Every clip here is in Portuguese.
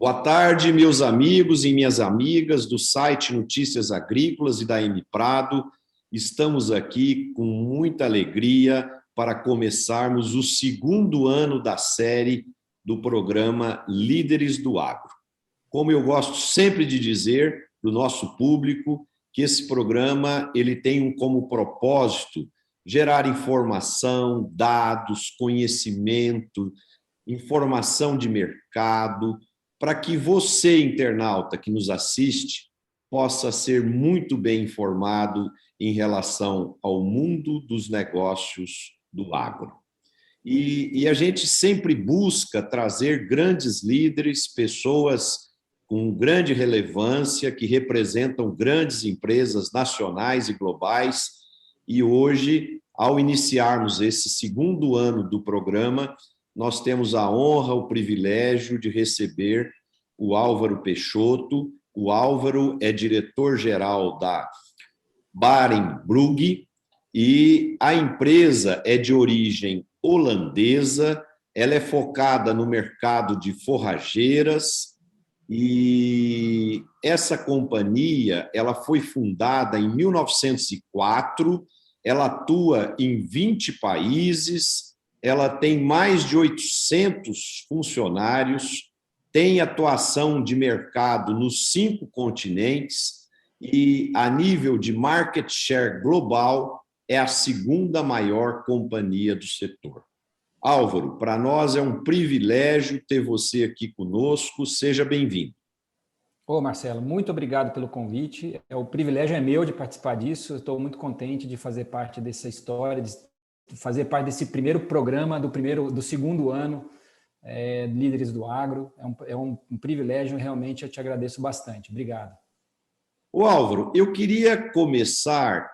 Boa tarde, meus amigos e minhas amigas do site Notícias Agrícolas e da M Prado. Estamos aqui com muita alegria para começarmos o segundo ano da série do programa Líderes do Agro. Como eu gosto sempre de dizer para o nosso público, que esse programa ele tem como propósito gerar informação, dados, conhecimento, informação de mercado, para que você, internauta que nos assiste, possa ser muito bem informado em relação ao mundo dos negócios do agro. E a gente sempre busca trazer grandes líderes, pessoas com grande relevância, que representam grandes empresas nacionais e globais. E hoje, ao iniciarmos esse segundo ano do programa, nós temos a honra, o privilégio de receber o Álvaro Peixoto. O Álvaro é diretor-geral da Barenbrugge e a empresa é de origem holandesa, ela é focada no mercado de forrageiras e essa companhia ela foi fundada em 1904, ela atua em 20 países, ela tem mais de 800 funcionários, tem atuação de mercado nos 5 continentes e, a nível de market share global, é a segunda maior companhia do setor. Álvaro, para nós é um privilégio ter você aqui conosco. Seja bem-vindo. Ô, Marcelo, muito obrigado pelo convite. O privilégio é meu de participar disso. Estou muito contente de fazer parte dessa história, de fazer parte desse primeiro programa do segundo ano, Líderes do Agro. É um privilégio, realmente eu te agradeço bastante. Obrigado. Ô, Álvaro, eu queria começar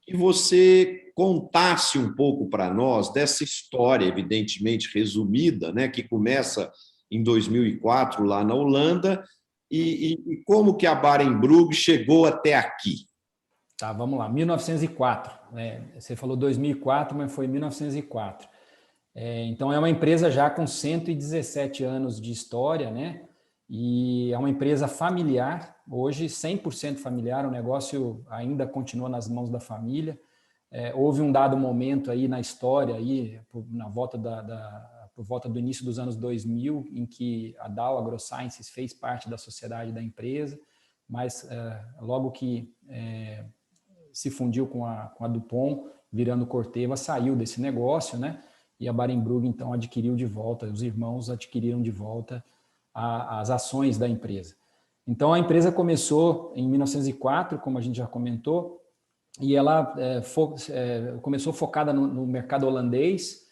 que você contasse um pouco para nós dessa história, evidentemente resumida, né, que começa em 2004 lá na Holanda, e como que a Barenbrugge chegou até aqui. Tá, vamos lá. 1904. Você falou 2004, mas foi 1904. Então, é uma empresa já com 117 anos de história, né? E é uma empresa familiar, hoje 100% familiar, o negócio ainda continua nas mãos da família. Houve um dado momento aí na história, aí, por volta do início dos anos 2000, em que a Dow AgroSciences fez parte da sociedade da empresa, mas logo que se fundiu com a DuPont, virando Corteva, saiu desse negócio, né? E a Barenbrugge, então, adquiriu de volta, os irmãos adquiriram de volta as ações da empresa. Então, a empresa começou em 1904, como a gente já comentou, e ela começou focada no mercado holandês,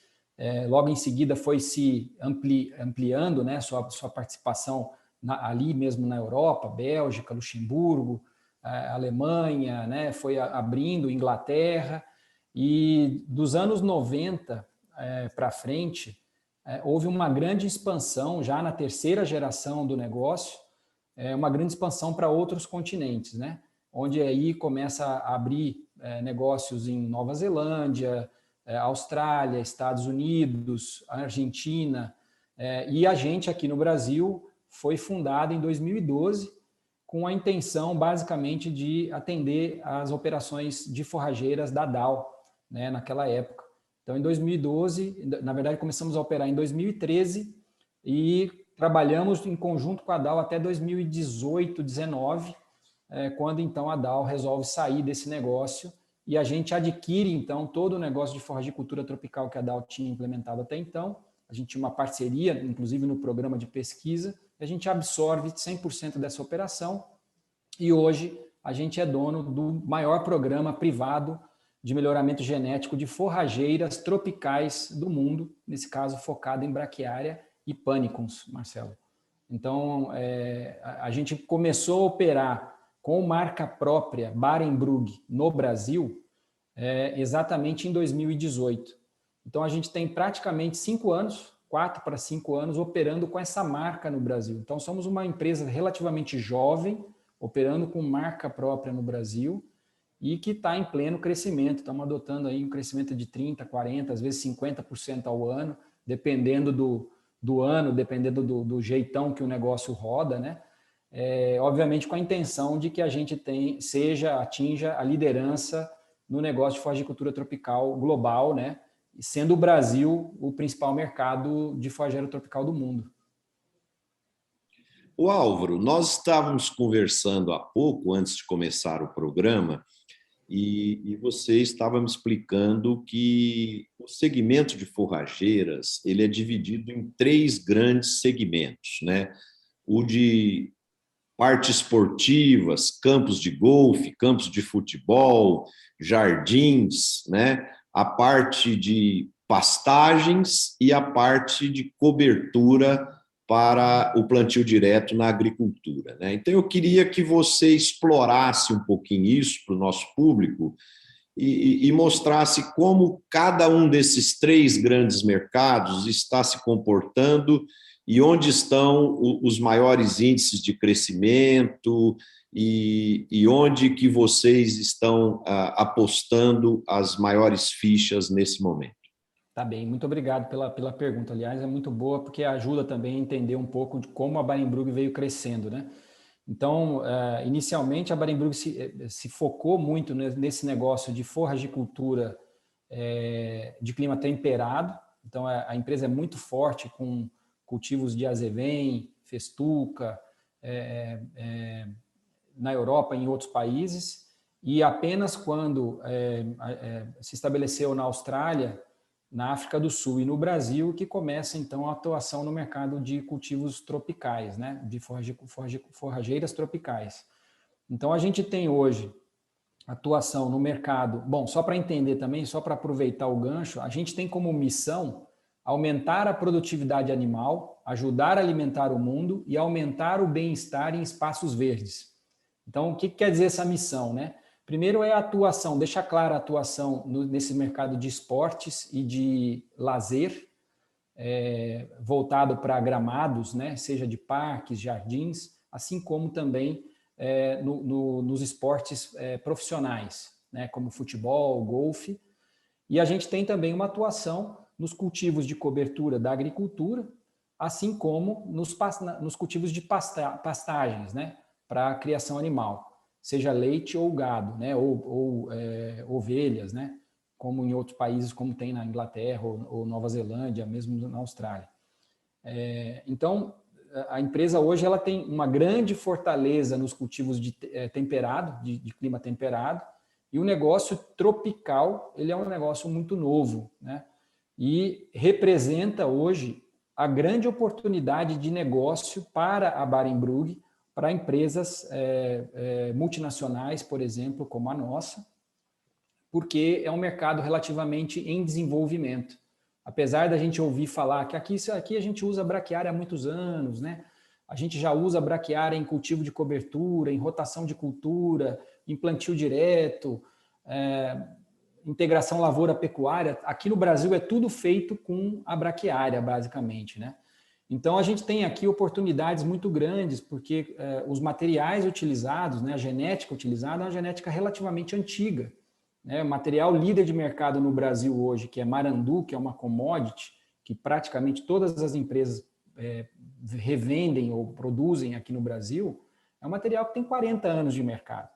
logo em seguida foi se ampliando, né, sua participação ali mesmo na Europa, Bélgica, Luxemburgo, Alemanha, né, foi abrindo Inglaterra, e dos anos 90 para frente, houve uma grande expansão, já na terceira geração do negócio, uma grande expansão para outros continentes, né? Onde aí começa a abrir negócios em Nova Zelândia, Austrália, Estados Unidos, Argentina, e a gente aqui no Brasil foi fundada em 2012 com a intenção basicamente de atender às operações de forrageiras da Dow, né, naquela época. Então, em 2012, na verdade, começamos a operar em 2013 e trabalhamos em conjunto com a Dow até 2018, 2019, quando então a Dow resolve sair desse negócio e a gente adquire então todo o negócio de forragicultura tropical que a Dow tinha implementado até então. A gente tinha uma parceria, inclusive no programa de pesquisa, e a gente absorve 100% dessa operação e hoje a gente é dono do maior programa privado de melhoramento genético de forrageiras tropicais do mundo, nesse caso focado em braquiária e panicums, Marcelo. Então, a gente começou a operar com marca própria Barenbrugge no Brasil exatamente em 2018. Então, a gente tem praticamente 5 anos, 4 para 5 anos, operando com essa marca no Brasil. Então, somos uma empresa relativamente jovem, operando com marca própria no Brasil, e que está em pleno crescimento. Estamos adotando aí um crescimento de 30%, 40%, às vezes 50% ao ano, dependendo do ano, dependendo do jeitão que o negócio roda, né? Obviamente com a intenção de que a gente atinja a liderança no negócio de forragicultura tropical global, né? Sendo o Brasil o principal mercado de forrageira tropical do mundo. O Álvaro, nós estávamos conversando há pouco, antes de começar o programa, e você estava me explicando que o segmento de forrageiras ele é dividido em três grandes segmentos, né? O de partes esportivas, campos de golfe, campos de futebol, jardins, né? A parte de pastagens e a parte de cobertura para o plantio direto na agricultura, né? Então, eu queria que você explorasse um pouquinho isso para o nosso público e mostrasse como cada um desses três grandes mercados está se comportando e onde estão os maiores índices de crescimento e onde que vocês estão apostando as maiores fichas nesse momento. Tá bem, muito obrigado pela pergunta. Aliás, é muito boa porque ajuda também a entender um pouco de como a Barenbrug veio crescendo, né? Então, inicialmente, a Barenbrug se focou muito nesse negócio de forragicultura de clima temperado. Então, a empresa é muito forte com cultivos de azevém, festuca, na Europa e em outros países. E apenas quando se estabeleceu na Austrália, na África do Sul e no Brasil, que começa então a atuação no mercado de cultivos tropicais, né? De forrageiras tropicais. Então a gente tem hoje atuação no mercado. Bom, só para entender também, só para aproveitar o gancho, a gente tem como missão aumentar a produtividade animal, ajudar a alimentar o mundo e aumentar o bem-estar em espaços verdes. Então, o que quer dizer essa missão, né? Primeiro é a atuação, deixa clara a atuação nesse mercado de esportes e de lazer, voltado para gramados, né? Seja de parques, jardins, assim como também nos esportes profissionais, né? Como futebol, golfe. E a gente tem também uma atuação nos cultivos de cobertura da agricultura, assim como nos cultivos de pastagens, né? Para a criação animal, seja leite ou gado, né? ou ovelhas, né? Como em outros países, como tem na Inglaterra ou Nova Zelândia, mesmo na Austrália. Então, a empresa hoje ela tem uma grande fortaleza nos cultivos de temperado, de clima temperado, e o negócio tropical ele é um negócio muito novo, né? E representa hoje a grande oportunidade de negócio para a Barenbrug, para empresas multinacionais, por exemplo, como a nossa, porque é um mercado relativamente em desenvolvimento. Apesar da gente ouvir falar que aqui a gente usa braquiária há muitos anos, né? A gente já usa braquiária em cultivo de cobertura, em rotação de cultura, em plantio direto, integração lavoura-pecuária. Aqui no Brasil é tudo feito com a braquiária, basicamente, né? Então, a gente tem aqui oportunidades muito grandes, porque os materiais utilizados, né, a genética utilizada é uma genética relativamente antiga. Né? O material líder de mercado no Brasil hoje, que é Marandu, que é uma commodity, que praticamente todas as empresas revendem ou produzem aqui no Brasil, é um material que tem 40 anos de mercado.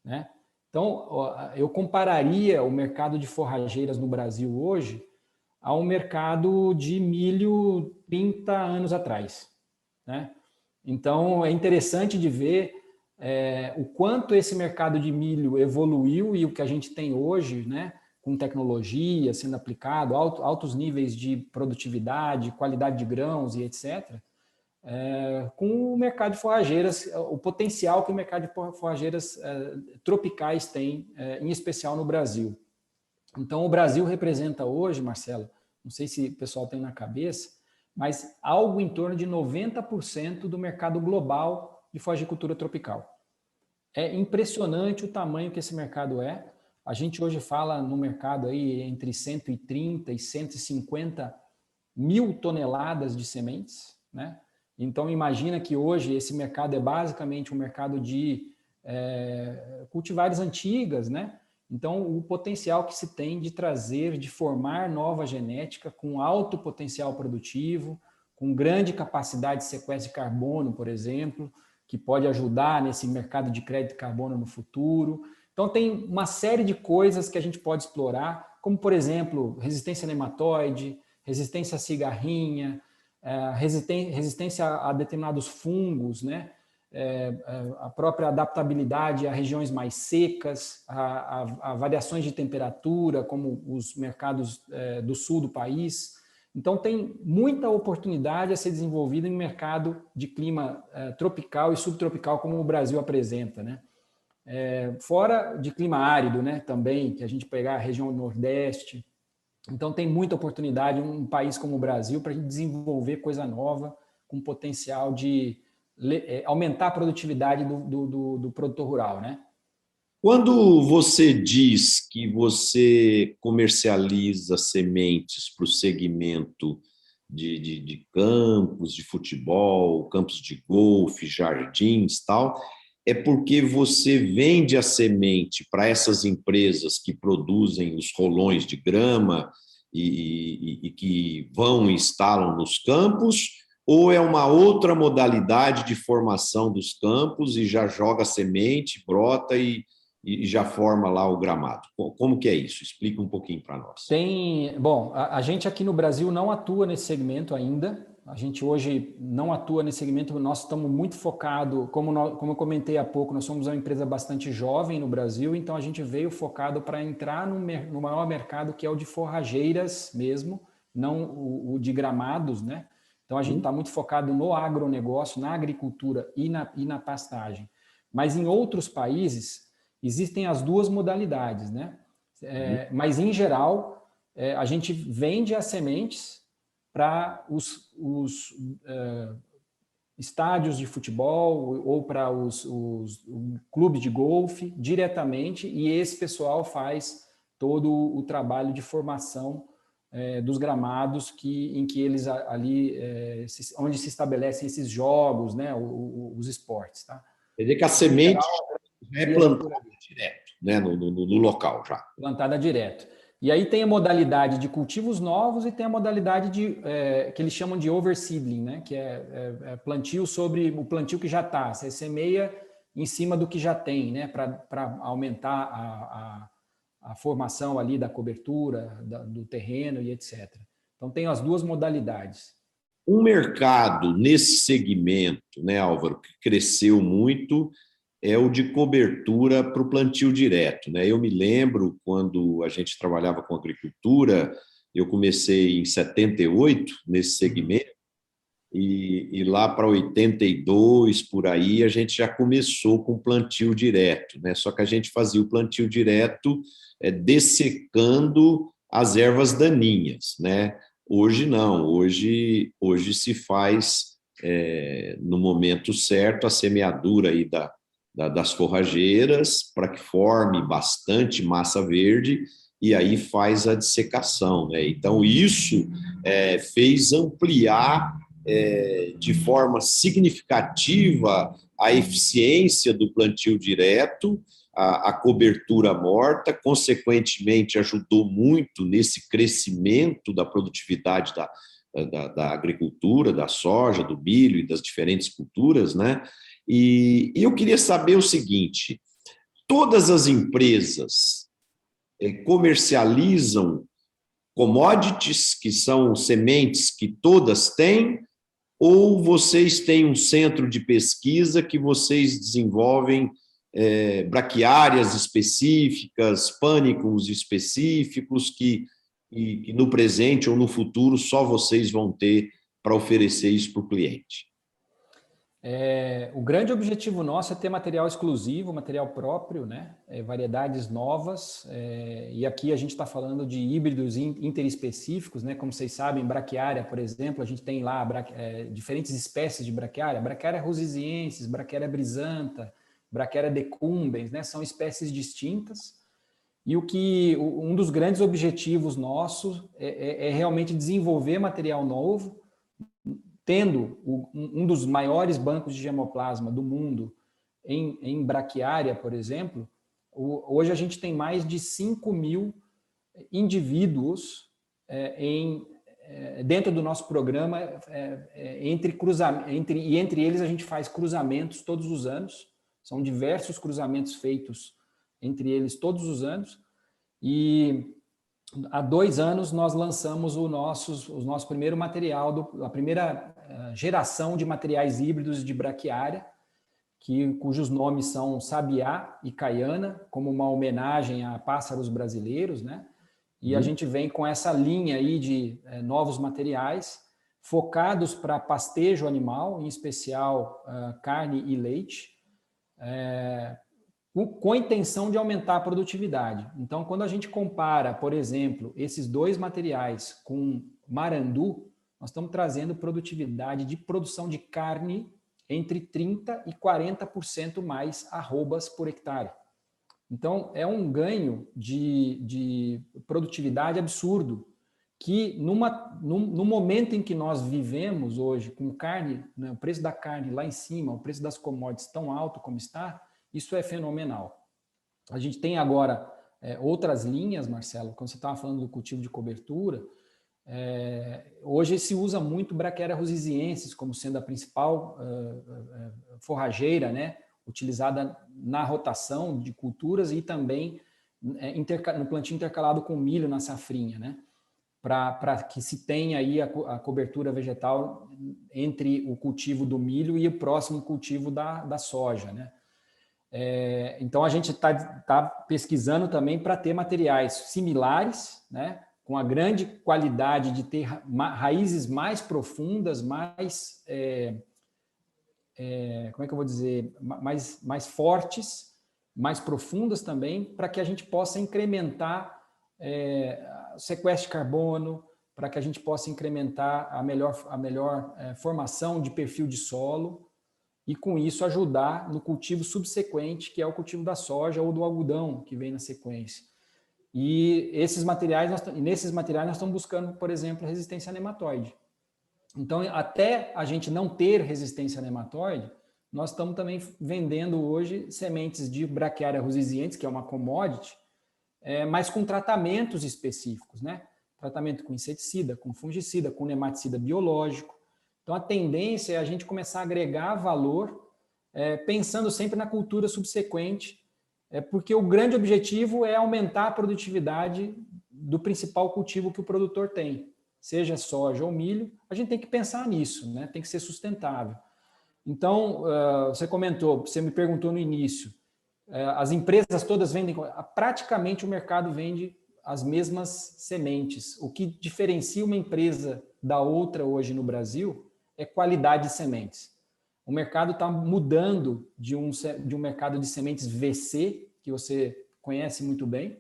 Né? Então, eu compararia o mercado de forrageiras no Brasil hoje a um mercado de milho 30 anos atrás. Né? Então, é interessante de ver o quanto esse mercado de milho evoluiu e o que a gente tem hoje, né, com tecnologia sendo aplicado, altos níveis de produtividade, qualidade de grãos e etc., com o mercado de forrageiras, o potencial que o mercado de forrageiras tropicais tem, em especial no Brasil. Então, o Brasil representa hoje, Marcelo, não sei se o pessoal tem na cabeça, mas algo em torno de 90% do mercado global de forragicultura tropical. É impressionante o tamanho que esse mercado é. A gente hoje fala no mercado aí entre 130 e 150 mil toneladas de sementes, né? Então, imagina que hoje esse mercado é basicamente um mercado de cultivares antigas, né? Então, o potencial que se tem de trazer, de formar nova genética com alto potencial produtivo, com grande capacidade de sequestro de carbono, por exemplo, que pode ajudar nesse mercado de crédito de carbono no futuro. Então, tem uma série de coisas que a gente pode explorar, como, por exemplo, resistência a nematóide, resistência a cigarrinha, resistência a determinados fungos, né? A própria adaptabilidade a regiões mais secas, a variações de temperatura, como os mercados do sul do país. Então, tem muita oportunidade a ser desenvolvida em mercado de clima tropical e subtropical, como o Brasil apresenta, né? Fora de clima árido, né? Também, que a gente pegar a região Nordeste. Então, tem muita oportunidade em um país como o Brasil para a gente desenvolver coisa nova, com potencial de aumentar a produtividade do produtor rural, né? Quando você diz que você comercializa sementes para o segmento de campos de futebol, campos de golfe, jardins, tal, é porque você vende a semente para essas empresas que produzem os rolões de grama e que vão e instalam nos campos, ou é uma outra modalidade de formação dos campos e já joga semente, brota e já forma lá o gramado? Como que é isso? Explica um pouquinho para nós. Bom, a gente aqui no Brasil não atua nesse segmento ainda. A gente hoje não atua nesse segmento. Nós estamos muito focados, como eu comentei há pouco, nós somos uma empresa bastante jovem no Brasil, então a gente veio focado para entrar no maior mercado, que é o de forrageiras mesmo, não o de gramados, né? Então a gente está muito focado no agronegócio, na agricultura e na pastagem. Mas em outros países existem as duas modalidades, né? Mas, em geral, a gente vende as sementes para os estádios de futebol ou para os clubes de golfe diretamente, e esse pessoal faz todo o trabalho de formação dos gramados em que eles ali, onde se estabelecem esses jogos, né, os esportes. Tá? Quer dizer que a semente já é plantada direto, né, no local já. Plantada direto. E aí tem a modalidade de cultivos novos e tem a modalidade que eles chamam de overseedling, né? Que é plantio sobre o plantio que já está. Você semeia em cima do que já tem, né? Para aumentar a formação ali da cobertura, do terreno e etc. Então tem as duas modalidades. Um mercado nesse segmento, né, Álvaro, que cresceu muito, é o de cobertura para o plantio direto, né? Eu me lembro quando a gente trabalhava com agricultura, eu comecei em 78 nesse segmento, e lá para 82, por aí, a gente já começou com plantio direto, né? Só que a gente fazia o plantio direto dessecando as ervas daninhas, né? Hoje não, hoje se faz no momento certo a semeadura aí das forrageiras para que forme bastante massa verde e aí faz a dissecação, né? Então isso fez ampliar de forma significativa a eficiência do plantio direto, a cobertura morta, consequentemente ajudou muito nesse crescimento da produtividade da agricultura, da soja, do milho e das diferentes culturas, né? E eu queria saber o seguinte: todas as empresas comercializam commodities, que são sementes que todas têm, ou vocês têm um centro de pesquisa que vocês desenvolvem braquiárias específicas, pânicos específicos que no presente ou no futuro só vocês vão ter para oferecer isso para o cliente? O grande objetivo nosso é ter material exclusivo, material próprio, né? Variedades novas, e aqui a gente está falando de híbridos interespecíficos, né? Como vocês sabem, braquiária, por exemplo, a gente tem lá diferentes espécies de braquiária, braquiária rosisiensis, braquiária brisanta, braquiária decumbens, né? São espécies distintas, e um dos grandes objetivos nossos é realmente desenvolver material novo, tendo um dos maiores bancos de germoplasma do mundo em braquiária, por exemplo. Hoje a gente tem mais de 5.000 indivíduos dentro do nosso programa, entre eles a gente faz cruzamentos todos os anos, são diversos cruzamentos feitos entre eles todos os anos, e há 2 anos nós lançamos o nosso primeiro material, a primeira geração de materiais híbridos de braquiária, cujos nomes são Sabiá e Caiana, como uma homenagem a pássaros brasileiros, né? E a gente vem com essa linha aí de novos materiais focados para pastejo animal, em especial carne e leite, com a intenção de aumentar a produtividade. Então, quando a gente compara, por exemplo, esses 2 materiais com Marandu, nós estamos trazendo produtividade de produção de carne entre 30% e 40% mais arrobas por hectare. Então, é um ganho de produtividade absurdo, que no momento em que nós vivemos hoje, com carne, né, o preço da carne lá em cima, o preço das commodities tão alto como está, isso é fenomenal. A gente tem agora outras linhas, Marcelo, quando você estava falando do cultivo de cobertura, hoje se usa muito Brachiaria rusiziensis como sendo a principal forrageira, né, utilizada na rotação de culturas e também no plantio intercalado com milho na safrinha, né, para que se tenha aí a cobertura vegetal entre o cultivo do milho e o próximo cultivo da soja, né. Então a gente está pesquisando também para ter materiais similares, né, com a grande qualidade de ter raízes mais profundas, mais como é que eu vou dizer, mais fortes, mais profundas também, para que a gente possa incrementar o sequestro de carbono, para que a gente possa incrementar a melhor formação de perfil de solo e, com isso, ajudar no cultivo subsequente, que é o cultivo da soja ou do algodão, que vem na sequência. E nesses materiais nós estamos buscando, por exemplo, resistência a nematóide. Então, até a gente não ter resistência a nematóide, nós estamos também vendendo hoje sementes de Brachiaria rusiziensis, que é uma commodity, mas com tratamentos específicos, né? Tratamento com inseticida, com fungicida, com nematicida biológico. Então, a tendência é a gente começar a agregar valor, pensando sempre na cultura subsequente, porque o grande objetivo é aumentar a produtividade do principal cultivo que o produtor tem. Seja soja ou milho, a gente tem que pensar nisso, né? Tem que ser sustentável. Então, você me perguntou no início, as empresas todas vendem, praticamente o mercado vende as mesmas sementes. O que diferencia uma empresa da outra hoje no Brasil é qualidade de sementes. O mercado está mudando de um mercado de sementes VC, que você conhece muito bem,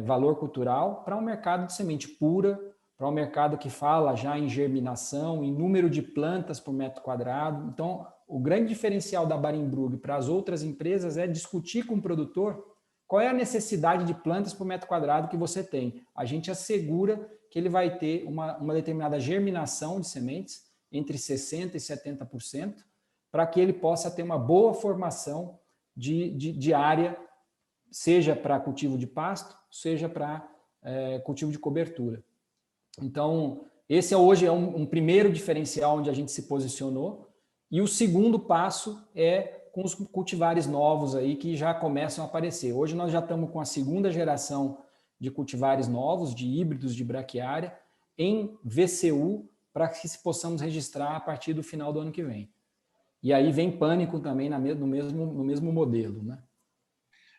valor cultural, para um mercado de semente pura, para um mercado que fala já em germinação, em número de plantas por metro quadrado. Então, o grande diferencial da Barenbrug para as outras empresas é discutir com o produtor qual é a necessidade de plantas por metro quadrado que você tem. A gente assegura que ele vai ter uma determinada germinação de sementes, entre 60% e 70%, para que ele possa ter uma boa formação de área, seja para cultivo de pasto, seja para cultivo de cobertura. Então, esse hoje é um primeiro diferencial onde a gente se posicionou, e o segundo passo é com os cultivares novos aí que já começam a aparecer. Hoje nós já estamos com a segunda geração de cultivares novos, de híbridos de braquiária, em VCU, para que possamos registrar a partir do final do ano que vem. E aí vem Pânico também no mesmo modelo, né?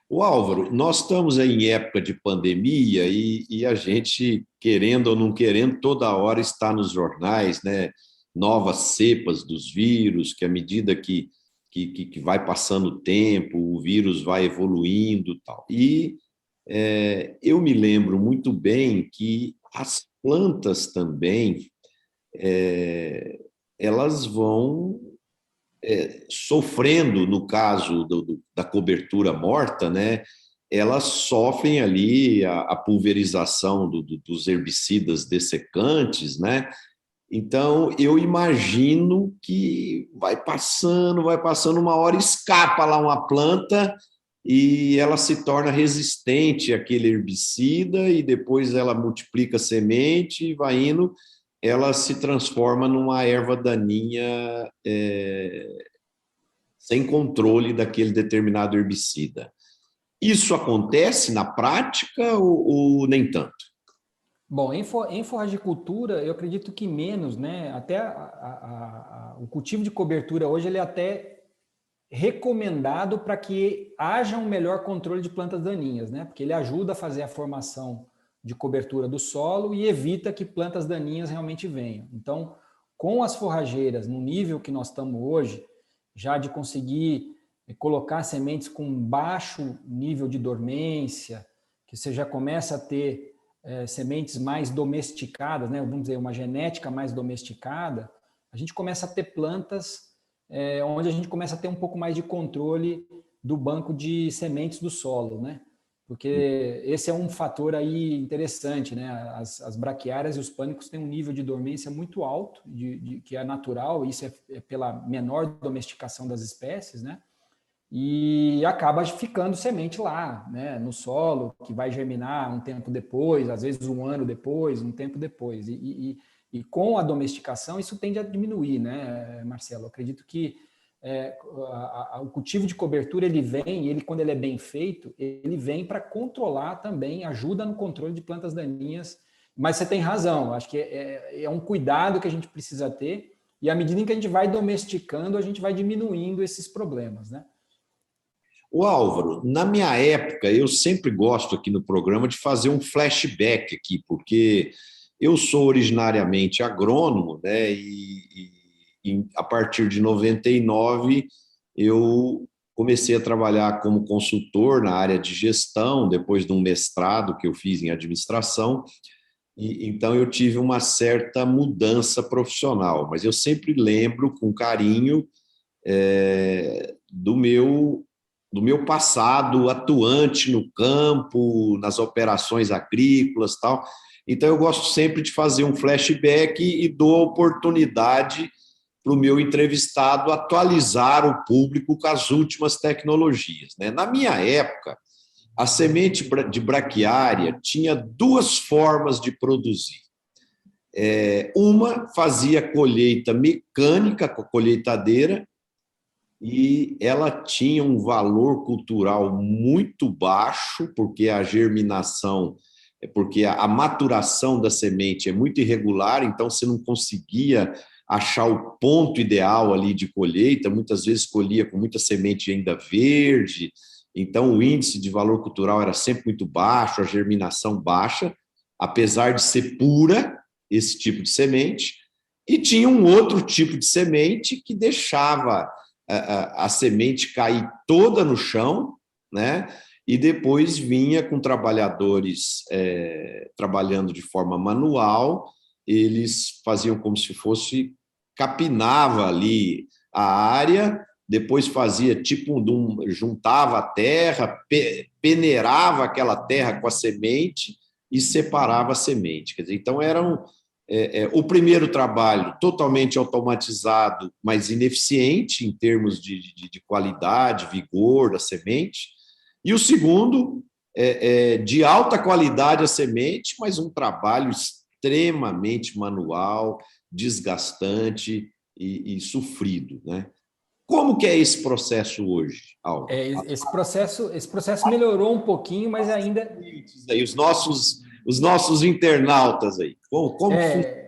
O Álvaro, nós estamos aí em época de pandemia e a gente, querendo ou não querendo, toda hora está nos jornais, né? Novas cepas dos vírus, que à medida que vai passando o tempo, o vírus vai evoluindo e tal. E eu me lembro muito bem que as plantas também, elas vão sofrendo, no caso da cobertura morta, né, elas sofrem ali a pulverização dos herbicidas dessecantes, né? Então, eu imagino que vai passando, uma hora escapa lá uma planta e ela se torna resistente àquele herbicida e depois ela multiplica a semente e vai indo, ela se transforma numa erva daninha sem controle daquele determinado herbicida. Isso acontece na prática ou nem tanto? Bom, em forragicultura, eu acredito que menos, né? Até o cultivo de cobertura hoje ele é até recomendado para que haja um melhor controle de plantas daninhas, né? Porque ele ajuda a fazer a formação de cobertura do solo e evita que plantas daninhas realmente venham. Então, com as forrageiras no nível que nós estamos hoje, já de conseguir colocar sementes com baixo nível de dormência, que você já começa a ter sementes mais domesticadas, né? Vamos dizer, uma genética mais domesticada, a gente começa a ter plantas onde a gente começa a ter um pouco mais de controle do banco de sementes do solo, né? Porque esse é um fator aí interessante, né? As braquiárias e os pânicos têm um nível de dormência muito alto, que é natural, isso é pela menor domesticação das espécies, né? E acaba ficando semente lá, né? No solo, que vai germinar um tempo depois, às vezes um ano depois, um tempo depois. E com a domesticação, isso tende a diminuir, né, Marcelo? Eu acredito que o cultivo de cobertura, quando ele é bem feito, ele vem para controlar também, ajuda no controle de plantas daninhas. Mas você tem razão, acho que é um cuidado que a gente precisa ter, e à medida em que a gente vai domesticando, a gente vai diminuindo esses problemas, né? O Álvaro, na minha época, eu sempre gosto aqui no programa de fazer um flashback aqui, porque eu sou originariamente agrônomo, né? E a partir de 99 eu comecei a trabalhar como consultor na área de gestão, depois de um mestrado que eu fiz em administração, e então eu tive uma certa mudança profissional, mas eu sempre lembro com carinho do meu passado atuante no campo, nas operações agrícolas, tal. Então eu gosto sempre de fazer um flashback e dou a oportunidade para o meu entrevistado atualizar o público com as últimas tecnologias, né? Na minha época, a semente de braquiária tinha duas formas de produzir. Uma fazia colheita mecânica com a colheitadeira, e ela tinha um valor cultural muito baixo, porque a germinação, porque a maturação da semente é muito irregular, então você não conseguia achar o ponto ideal ali de colheita, muitas vezes colhia com muita semente ainda verde, então o índice de valor cultural era sempre muito baixo, a germinação baixa, apesar de ser pura, esse tipo de semente, e tinha um outro tipo de semente que deixava a semente cair toda no chão, né? E depois vinha com trabalhadores trabalhando de forma manual, eles faziam como se fosse, capinava ali a área, depois fazia tipo juntava a terra, peneirava aquela terra com a semente e separava a semente. Quer dizer, então o primeiro trabalho totalmente automatizado, mas ineficiente em termos de qualidade, vigor da semente, e o segundo de alta qualidade a semente, mas um trabalho extremamente manual, desgastante e sofrido, né? Como que é esse processo hoje, Álvaro? Esse processo melhorou um pouquinho, mas ainda Aí, os nossos internautas aí, como que funciona?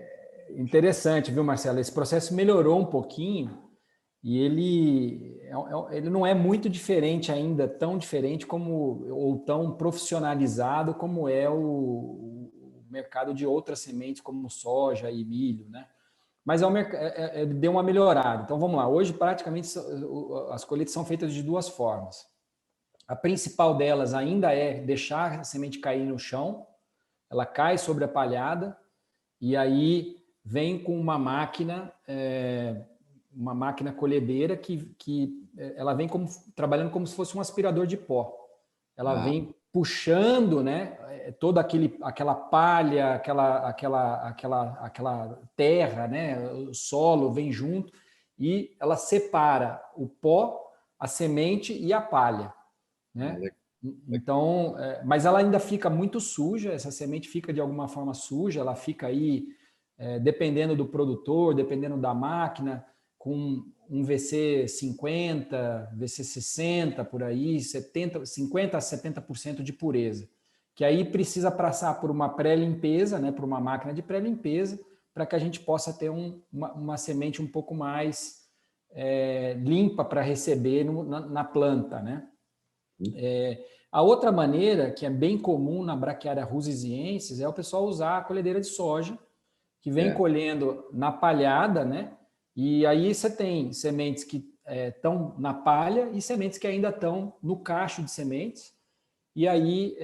interessante, viu, Marcelo? Esse processo melhorou um pouquinho e ele não é muito diferente ainda, tão diferente como ou tão profissionalizado como é o mercado de outras sementes como soja e milho, né? Mas deu uma melhorada. Então vamos lá. Hoje praticamente as colheitas são feitas de duas formas. A principal delas ainda é deixar a semente cair no chão, ela cai sobre a palhada e aí vem com uma máquina colhedeira que ela vem trabalhando como se fosse um aspirador de pó. Ela vem puxando, né, toda aquela palha, aquela terra, né, o solo vem junto e ela separa o pó, a semente e a palha. né? Então, mas ela ainda fica muito suja, essa semente fica de alguma forma suja, ela fica aí, dependendo do produtor, dependendo da máquina, com um VC 50, VC 60, por aí, 50 a 70% de pureza, que aí precisa passar por uma pré-limpeza, né, por uma máquina de pré-limpeza, para que a gente possa ter uma semente um pouco mais limpa para receber na planta, né? A outra maneira, que é bem comum na Braquiária rusiziensis, é o pessoal usar a colhedeira de soja, que vem colhendo na palhada, né? E aí você tem sementes que estão na palha e sementes que ainda estão no cacho de sementes. E aí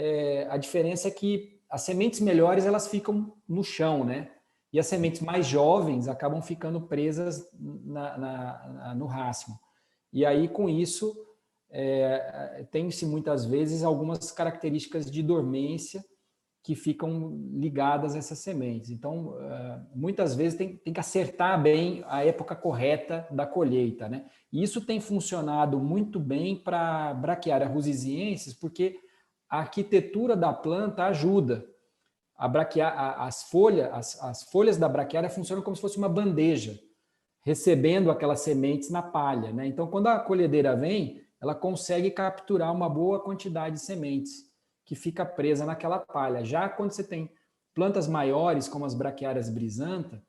a diferença é que as sementes melhores elas ficam no chão, né? E as sementes mais jovens acabam ficando presas no rastro. E aí, com isso, tem-se muitas vezes algumas características de dormência que ficam ligadas a essas sementes. Então, muitas vezes tem que acertar bem a época correta da colheita, né? E isso tem funcionado muito bem para a Braquiária rusiziensis, porque a arquitetura da planta ajuda. As folhas da braquiária funcionam como se fosse uma bandeja, recebendo aquelas sementes na palha, né? Então, quando a colhedeira vem, ela consegue capturar uma boa quantidade de sementes que fica presa naquela palha. Já quando você tem plantas maiores, como as braquiárias brisanta,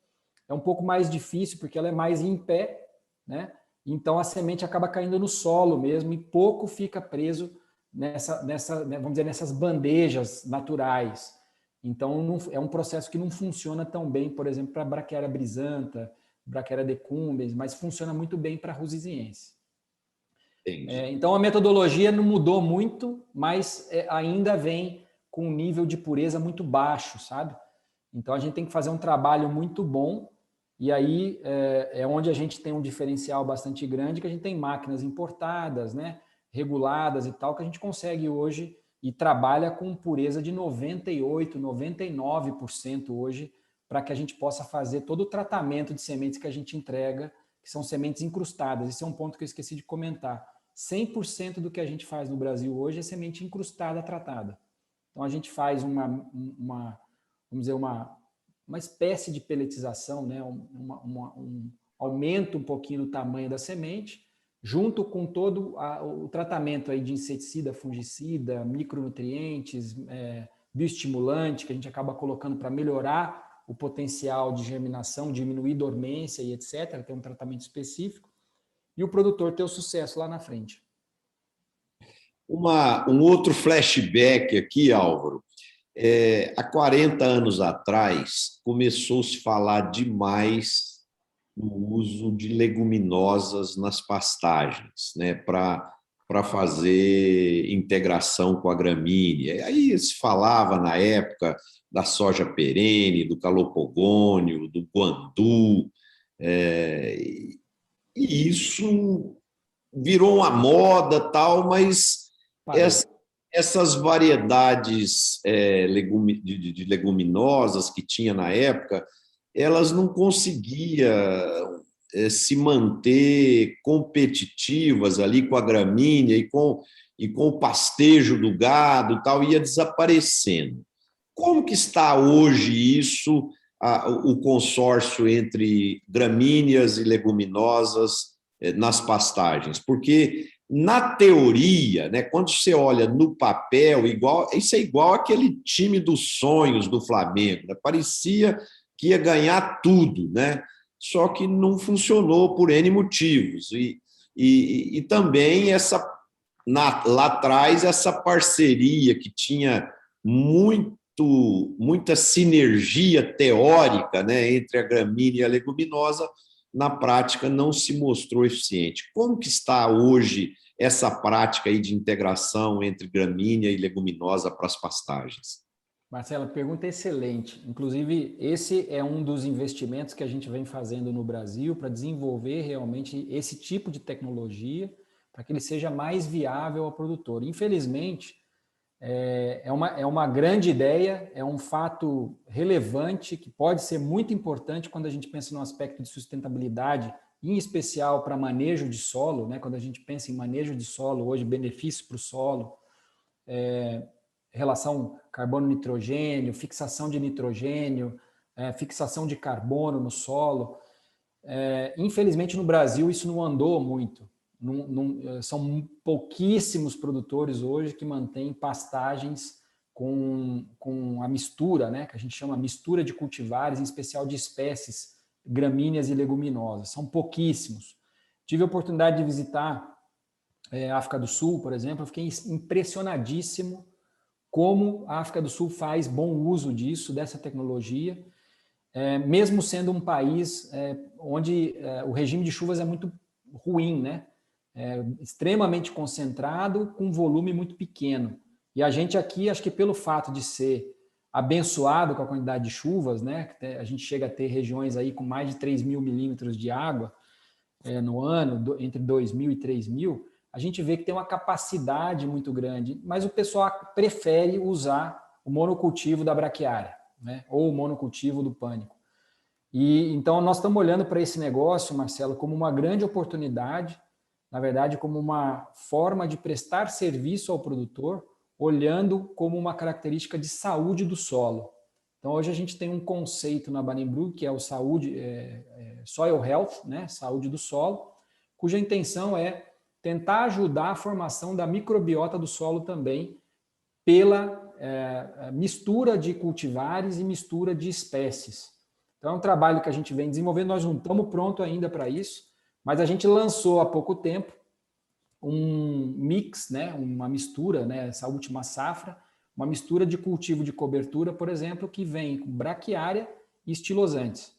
é um pouco mais difícil, porque ela é mais em pé, né? Então, a semente acaba caindo no solo mesmo e pouco fica preso vamos dizer, nessas bandejas naturais. Então, é um processo que não funciona tão bem, por exemplo, para a braquiária brisanta, braquiária decumbens, mas funciona muito bem para a rusiziense. Então, a metodologia não mudou muito, mas ainda vem com um nível de pureza muito baixo, sabe? Então, a gente tem que fazer um trabalho muito bom, e aí é onde a gente tem um diferencial bastante grande, que a gente tem máquinas importadas, né, reguladas e tal, que a gente consegue hoje e trabalha com pureza de 98%, 99% hoje, para que a gente possa fazer todo o tratamento de sementes que a gente entrega, que são sementes incrustadas. Esse é um ponto que eu esqueci de comentar. 100% do que a gente faz no Brasil hoje é semente incrustada tratada. Então, a gente faz vamos dizer, uma espécie de peletização, né? Aumenta um pouquinho o tamanho da semente, junto com todo o tratamento aí de inseticida, fungicida, micronutrientes, bioestimulante, que a gente acaba colocando para melhorar o potencial de germinação, diminuir dormência e etc., tem um tratamento específico, e o produtor ter o sucesso lá na frente. Um outro flashback aqui, Álvaro. Há 40 anos atrás, começou-se a falar demais no uso de leguminosas nas pastagens, né, para fazer integração com a gramínea. Aí se falava, na época, da soja perene, do calopogônio, do guandu, e isso virou uma moda, tal, mas essas variedades de leguminosas que tinha na época, elas não conseguiam se manter competitivas ali com a gramínea e com o pastejo do gado, tal, ia desaparecendo. Como que está hoje isso, o consórcio entre gramíneas e leguminosas nas pastagens? Porque, na teoria, né, quando você olha no papel, isso é igual aquele time dos sonhos do Flamengo, né? Parecia que ia ganhar tudo, né? Só que não funcionou por N motivos. E também lá atrás, essa parceria que tinha muita sinergia teórica, né, entre a gramínea e a leguminosa, na prática não se mostrou eficiente. Como que está hoje essa prática aí de integração entre gramínea e leguminosa para as pastagens? Marcelo, a pergunta é excelente. Inclusive, esse é um dos investimentos que a gente vem fazendo no Brasil para desenvolver realmente esse tipo de tecnologia para que ele seja mais viável ao produtor. Infelizmente, é uma grande ideia, é um fato relevante que pode ser muito importante quando a gente pensa no aspecto de sustentabilidade em especial para manejo de solo, né? Quando a gente pensa em manejo de solo hoje, benefício para o solo, relação carbono-nitrogênio, fixação de nitrogênio, fixação de carbono no solo. Infelizmente, no Brasil, isso não andou muito. São pouquíssimos produtores hoje que mantêm pastagens com a mistura, né, que a gente chama mistura de cultivares, em especial de espécies gramíneas e leguminosas. São pouquíssimos. Tive a oportunidade de visitar a África do Sul, por exemplo, eu fiquei impressionadíssimo como a África do Sul faz bom uso disso, dessa tecnologia, mesmo sendo um país onde o regime de chuvas é muito ruim, né? Extremamente concentrado, com volume muito pequeno. E a gente aqui, acho que pelo fato de ser abençoado com a quantidade de chuvas, né? A gente chega a ter regiões aí com mais de 3 mil milímetros de água no ano, entre 2 mil e 3 mil, a gente vê que tem uma capacidade muito grande, mas o pessoal prefere usar o monocultivo da braquiária, né? Ou o monocultivo do pânico. E então nós estamos olhando para esse negócio, Marcelo, como uma grande oportunidade, na verdade, como uma forma de prestar serviço ao produtor, olhando como uma característica de saúde do solo. Então, hoje a gente tem um conceito na Barenbrug, que é o Soil Health, né? Saúde do solo, cuja intenção é tentar ajudar a formação da microbiota do solo também, pela mistura de cultivares e mistura de espécies. Então, é um trabalho que a gente vem desenvolvendo, nós não estamos prontos ainda para isso, mas a gente lançou há pouco tempo um mix, né, uma mistura, né, essa última safra, uma mistura de cultivo de cobertura, por exemplo, que vem com braquiária e estilosantes.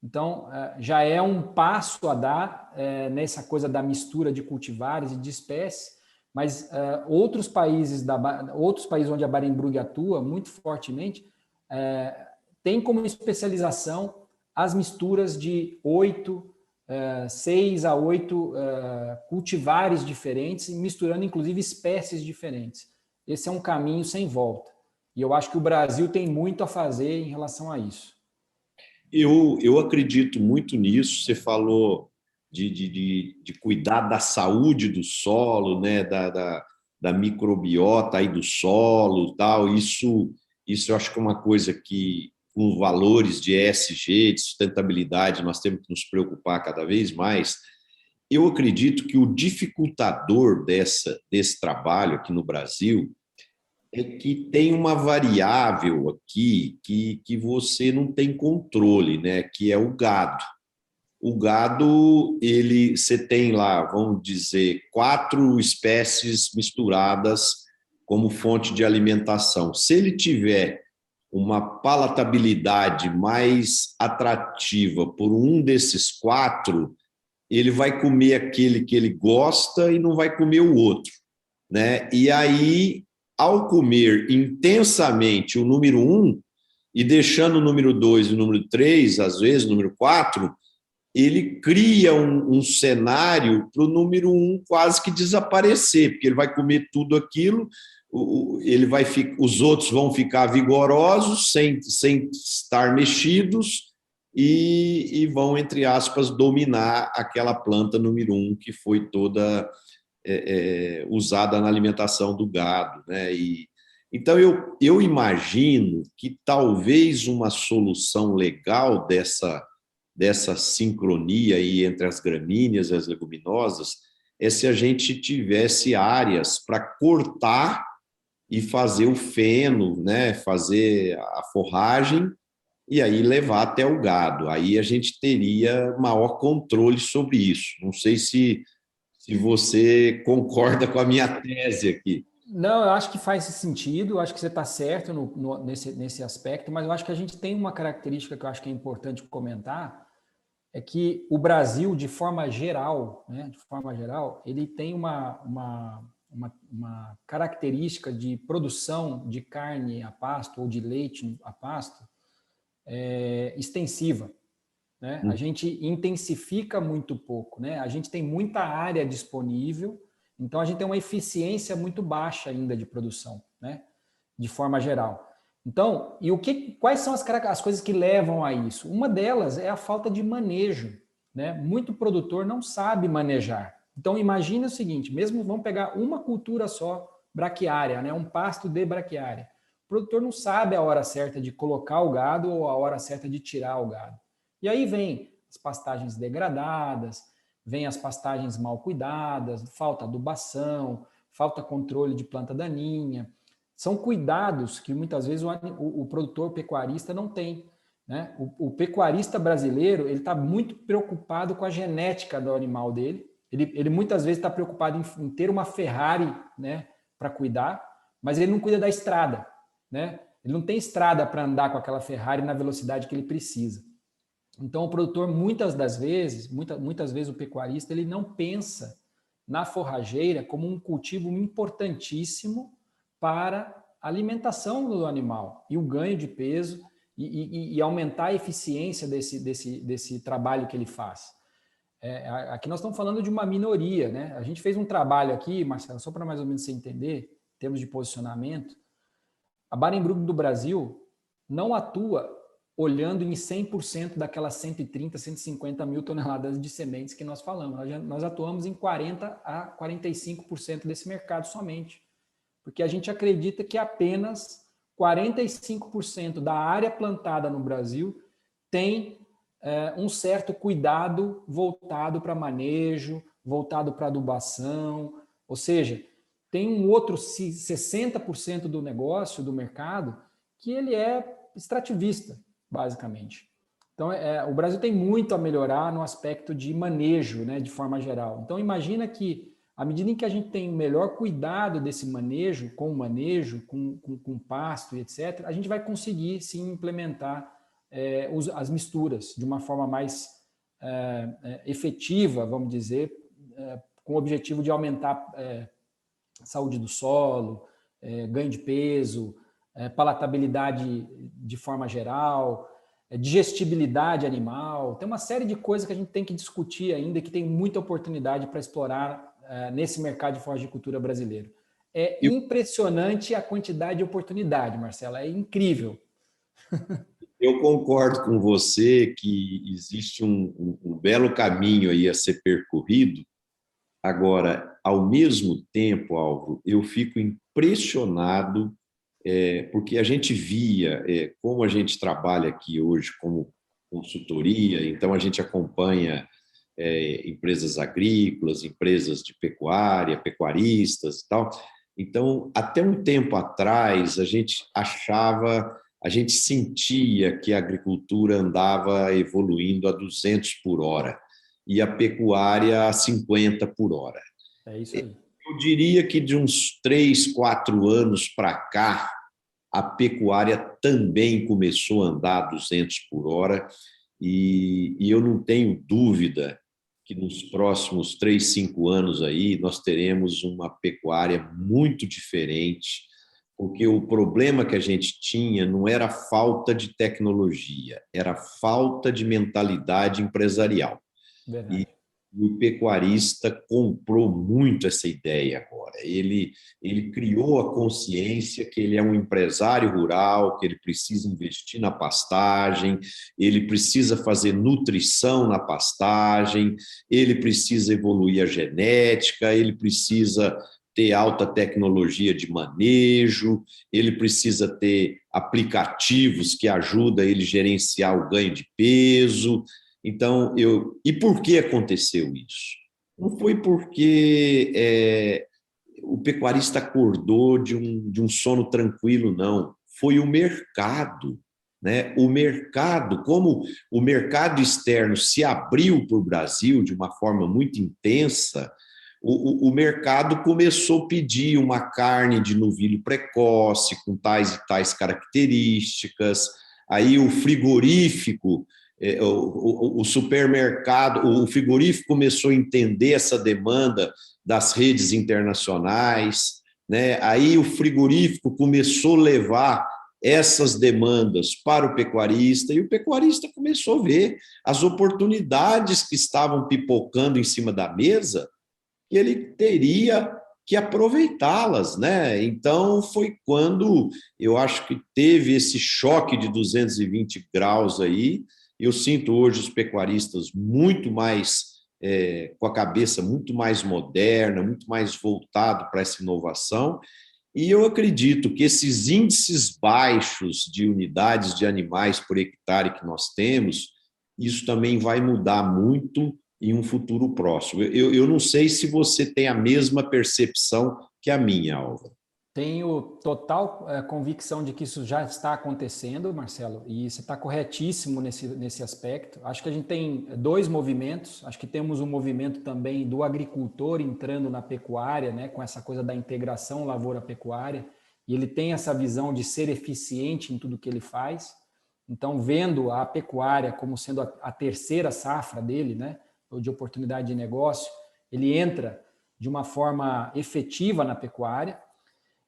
Então, já é um passo a dar nessa coisa da mistura de cultivares e de espécies, mas outros países onde a Barenbrug atua muito fortemente tem como especialização as misturas de 6 a 8 cultivares diferentes, misturando inclusive espécies diferentes. Esse é um caminho sem volta. E eu acho que o Brasil tem muito a fazer em relação a isso. Eu acredito muito nisso. Você falou de cuidar da saúde do solo, né? Da microbiota aí do solo, tal. Isso eu acho que é uma coisa que, com valores de ESG, de sustentabilidade, nós temos que nos preocupar cada vez mais. Eu acredito que o dificultador desse trabalho aqui no Brasil é que tem uma variável aqui que você não tem controle, né? Que é o gado. O gado, você tem lá, vamos dizer, 4 espécies misturadas como fonte de alimentação. Se ele tiver uma palatabilidade mais atrativa por um desses 4, ele vai comer aquele que ele gosta e não vai comer o outro, né? E aí, ao comer intensamente o número 1 e deixando o número 2 e o número 3, às vezes o número 4, ele cria um cenário para o número 1 quase que desaparecer, porque ele vai comer tudo aquilo, os outros vão ficar vigorosos, sem estar mexidos, e vão, entre aspas, dominar aquela planta número 1 que foi toda usada na alimentação do gado, né? Então, eu imagino que talvez uma solução legal dessa sincronia aí entre as gramíneas e as leguminosas é se a gente tivesse áreas para cortar e fazer o feno, né? Fazer a forragem e aí levar até o gado. Aí a gente teria maior controle sobre isso. Não sei se você concorda com a minha tese aqui. Não, eu acho que faz sentido, eu acho que você está certo nesse aspecto, mas eu acho que a gente tem uma característica que eu acho que é importante comentar, é que o Brasil, de forma geral, né, ele tem uma característica de produção de carne a pasto ou de leite a pasto extensiva. Né? A gente intensifica muito pouco, né? A gente tem muita área disponível, então a gente tem uma eficiência muito baixa ainda de produção, né? De forma geral. Então, quais são as coisas que levam a isso? Uma delas é a falta de manejo, né, muito produtor não sabe manejar. Então, imagine o seguinte, mesmo vamos pegar uma cultura só, braquiária, né, um pasto de braquiária. O produtor não sabe a hora certa de colocar o gado ou a hora certa de tirar o gado. E aí vem as pastagens degradadas, vem as pastagens mal cuidadas, falta adubação, falta controle de planta daninha. São cuidados que muitas vezes o produtor pecuarista não tem. Né? O pecuarista brasileiro ele está muito preocupado com a genética do animal dele. Ele muitas vezes está preocupado em ter uma Ferrari, né, para cuidar, mas ele não cuida da estrada. Né? Ele não tem estrada para andar com aquela Ferrari na velocidade que ele precisa. Então, o produtor, muitas vezes o pecuarista, ele não pensa na forrageira como um cultivo importantíssimo para a alimentação do animal e o ganho de peso e aumentar a eficiência desse trabalho que ele faz. Aqui nós estamos falando de uma minoria, né? A gente fez um trabalho aqui, Marcelo, só para mais ou menos você entender, em termos de posicionamento. A Barenbrug do Brasil não atua olhando em 100% daquelas 130, 150 mil toneladas de sementes que nós falamos. Nós atuamos em 40% a 45% desse mercado somente, porque a gente acredita que apenas 45% da área plantada no Brasil tem um certo cuidado voltado para manejo, voltado para adubação, ou seja, tem um outro 60% do negócio, do mercado, que ele é extrativista, basicamente. Então, o Brasil tem muito a melhorar no aspecto de manejo, né, de forma geral. Então, imagina que, à medida em que a gente tem o melhor cuidado desse manejo, com pasto e etc., a gente vai conseguir, sim, implementar as misturas de uma forma mais efetiva, vamos dizer, com o objetivo de aumentar a saúde do solo, ganho de peso, palatabilidade de forma geral, digestibilidade animal. Tem uma série de coisas que a gente tem que discutir ainda, que tem muita oportunidade para explorar nesse mercado de forragicultura brasileiro. É impressionante a quantidade de oportunidade, Marcela, é incrível. Eu concordo com você que existe um belo caminho aí a ser percorrido. Agora, ao mesmo tempo, Álvaro, eu fico impressionado porque a gente via como a gente trabalha aqui hoje como consultoria, então a gente acompanha empresas agrícolas, empresas de pecuária, pecuaristas e tal. Então, até um tempo atrás, a gente sentia que a agricultura andava evoluindo a 200 por hora e a pecuária a 50 por hora. É isso aí. Eu diria que de uns 3, 4 anos para cá, a pecuária também começou a andar a 200 por hora e eu não tenho dúvida que nos próximos 3, 5 anos aí nós teremos uma pecuária muito diferente, porque o problema que a gente tinha não era falta de tecnologia, era falta de mentalidade empresarial. Verdade. E o pecuarista comprou muito essa ideia agora. Ele criou a consciência que ele é um empresário rural, que ele precisa investir na pastagem, ele precisa fazer nutrição na pastagem, ele precisa evoluir a genética, ele precisa ter alta tecnologia de manejo, ele precisa ter aplicativos que ajudam ele a gerenciar o ganho de peso. Então, e por que aconteceu isso? Não foi porque o pecuarista acordou de um sono tranquilo, não. Foi o mercado. Né? O mercado, como o mercado externo se abriu para o Brasil de uma forma muito intensa, o mercado começou a pedir uma carne de novilho precoce, com tais e tais características. Aí o frigorífico, o supermercado, o frigorífico começou a entender essa demanda das redes internacionais, né? Aí o frigorífico começou a levar essas demandas para o pecuarista e o pecuarista começou a ver as oportunidades que estavam pipocando em cima da mesa e ele teria que aproveitá-las, né? Então foi quando eu acho que teve esse choque de 220 graus aí Eu sinto hoje os pecuaristas muito mais, com a cabeça muito mais moderna, muito mais voltado para essa inovação, e eu acredito que esses índices baixos de unidades de animais por hectare que nós temos, isso também vai mudar muito em um futuro próximo. Eu não sei se você tem a mesma percepção que a minha, Álvaro. Tenho total convicção de que isso já está acontecendo, Marcelo, e você está corretíssimo nesse aspecto. Acho que a gente tem dois movimentos. Acho que temos um movimento também do agricultor entrando na pecuária, né, com essa coisa da integração lavoura-pecuária, e ele tem essa visão de ser eficiente em tudo que ele faz. Então, vendo a pecuária como sendo a terceira safra dele, né, ou de oportunidade de negócio, ele entra de uma forma efetiva na pecuária.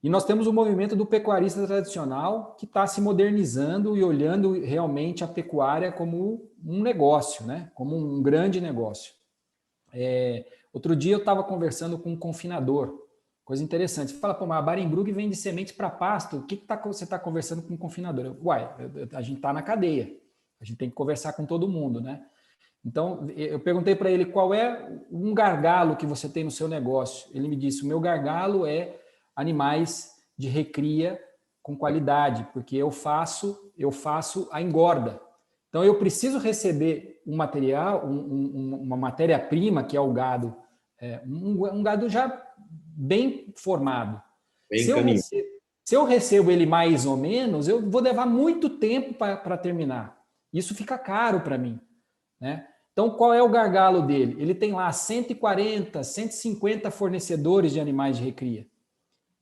E nós temos o movimento do pecuarista tradicional que está se modernizando e olhando realmente a pecuária como um negócio, né? Como um grande negócio. Outro dia eu estava conversando com um confinador, coisa interessante. Você fala, pô, mas a Barenbrug vende sementes para pasto, o que você está conversando com um confinador? A gente está na cadeia, a gente tem que conversar com todo mundo, né? Então, eu perguntei para ele qual é um gargalo que você tem no seu negócio. Ele me disse, o meu gargalo é animais de recria com qualidade, porque eu faço a engorda. Então, eu preciso receber um material, uma matéria-prima, que é o gado, um gado já bem formado. Bem encaminhado. Se eu recebo ele mais ou menos, eu vou levar muito tempo para terminar. Isso fica caro para mim, né? Então, qual é o gargalo dele? Ele tem lá 140, 150 fornecedores de animais de recria,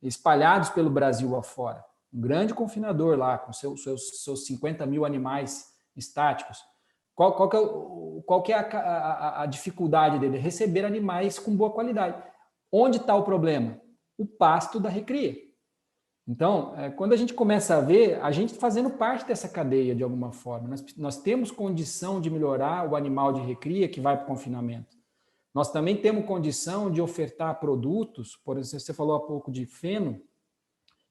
espalhados pelo Brasil afora. Um grande confinador lá, com seus 50 mil animais estáticos. Qual que é a dificuldade dele? Receber animais com boa qualidade. Onde está o problema? O pasto da recria. Então, quando a gente começa a ver, a gente fazendo parte dessa cadeia de alguma forma, nós temos condição de melhorar o animal de recria que vai para o confinamento. Nós também temos condição de ofertar produtos, por exemplo, você falou há pouco de feno,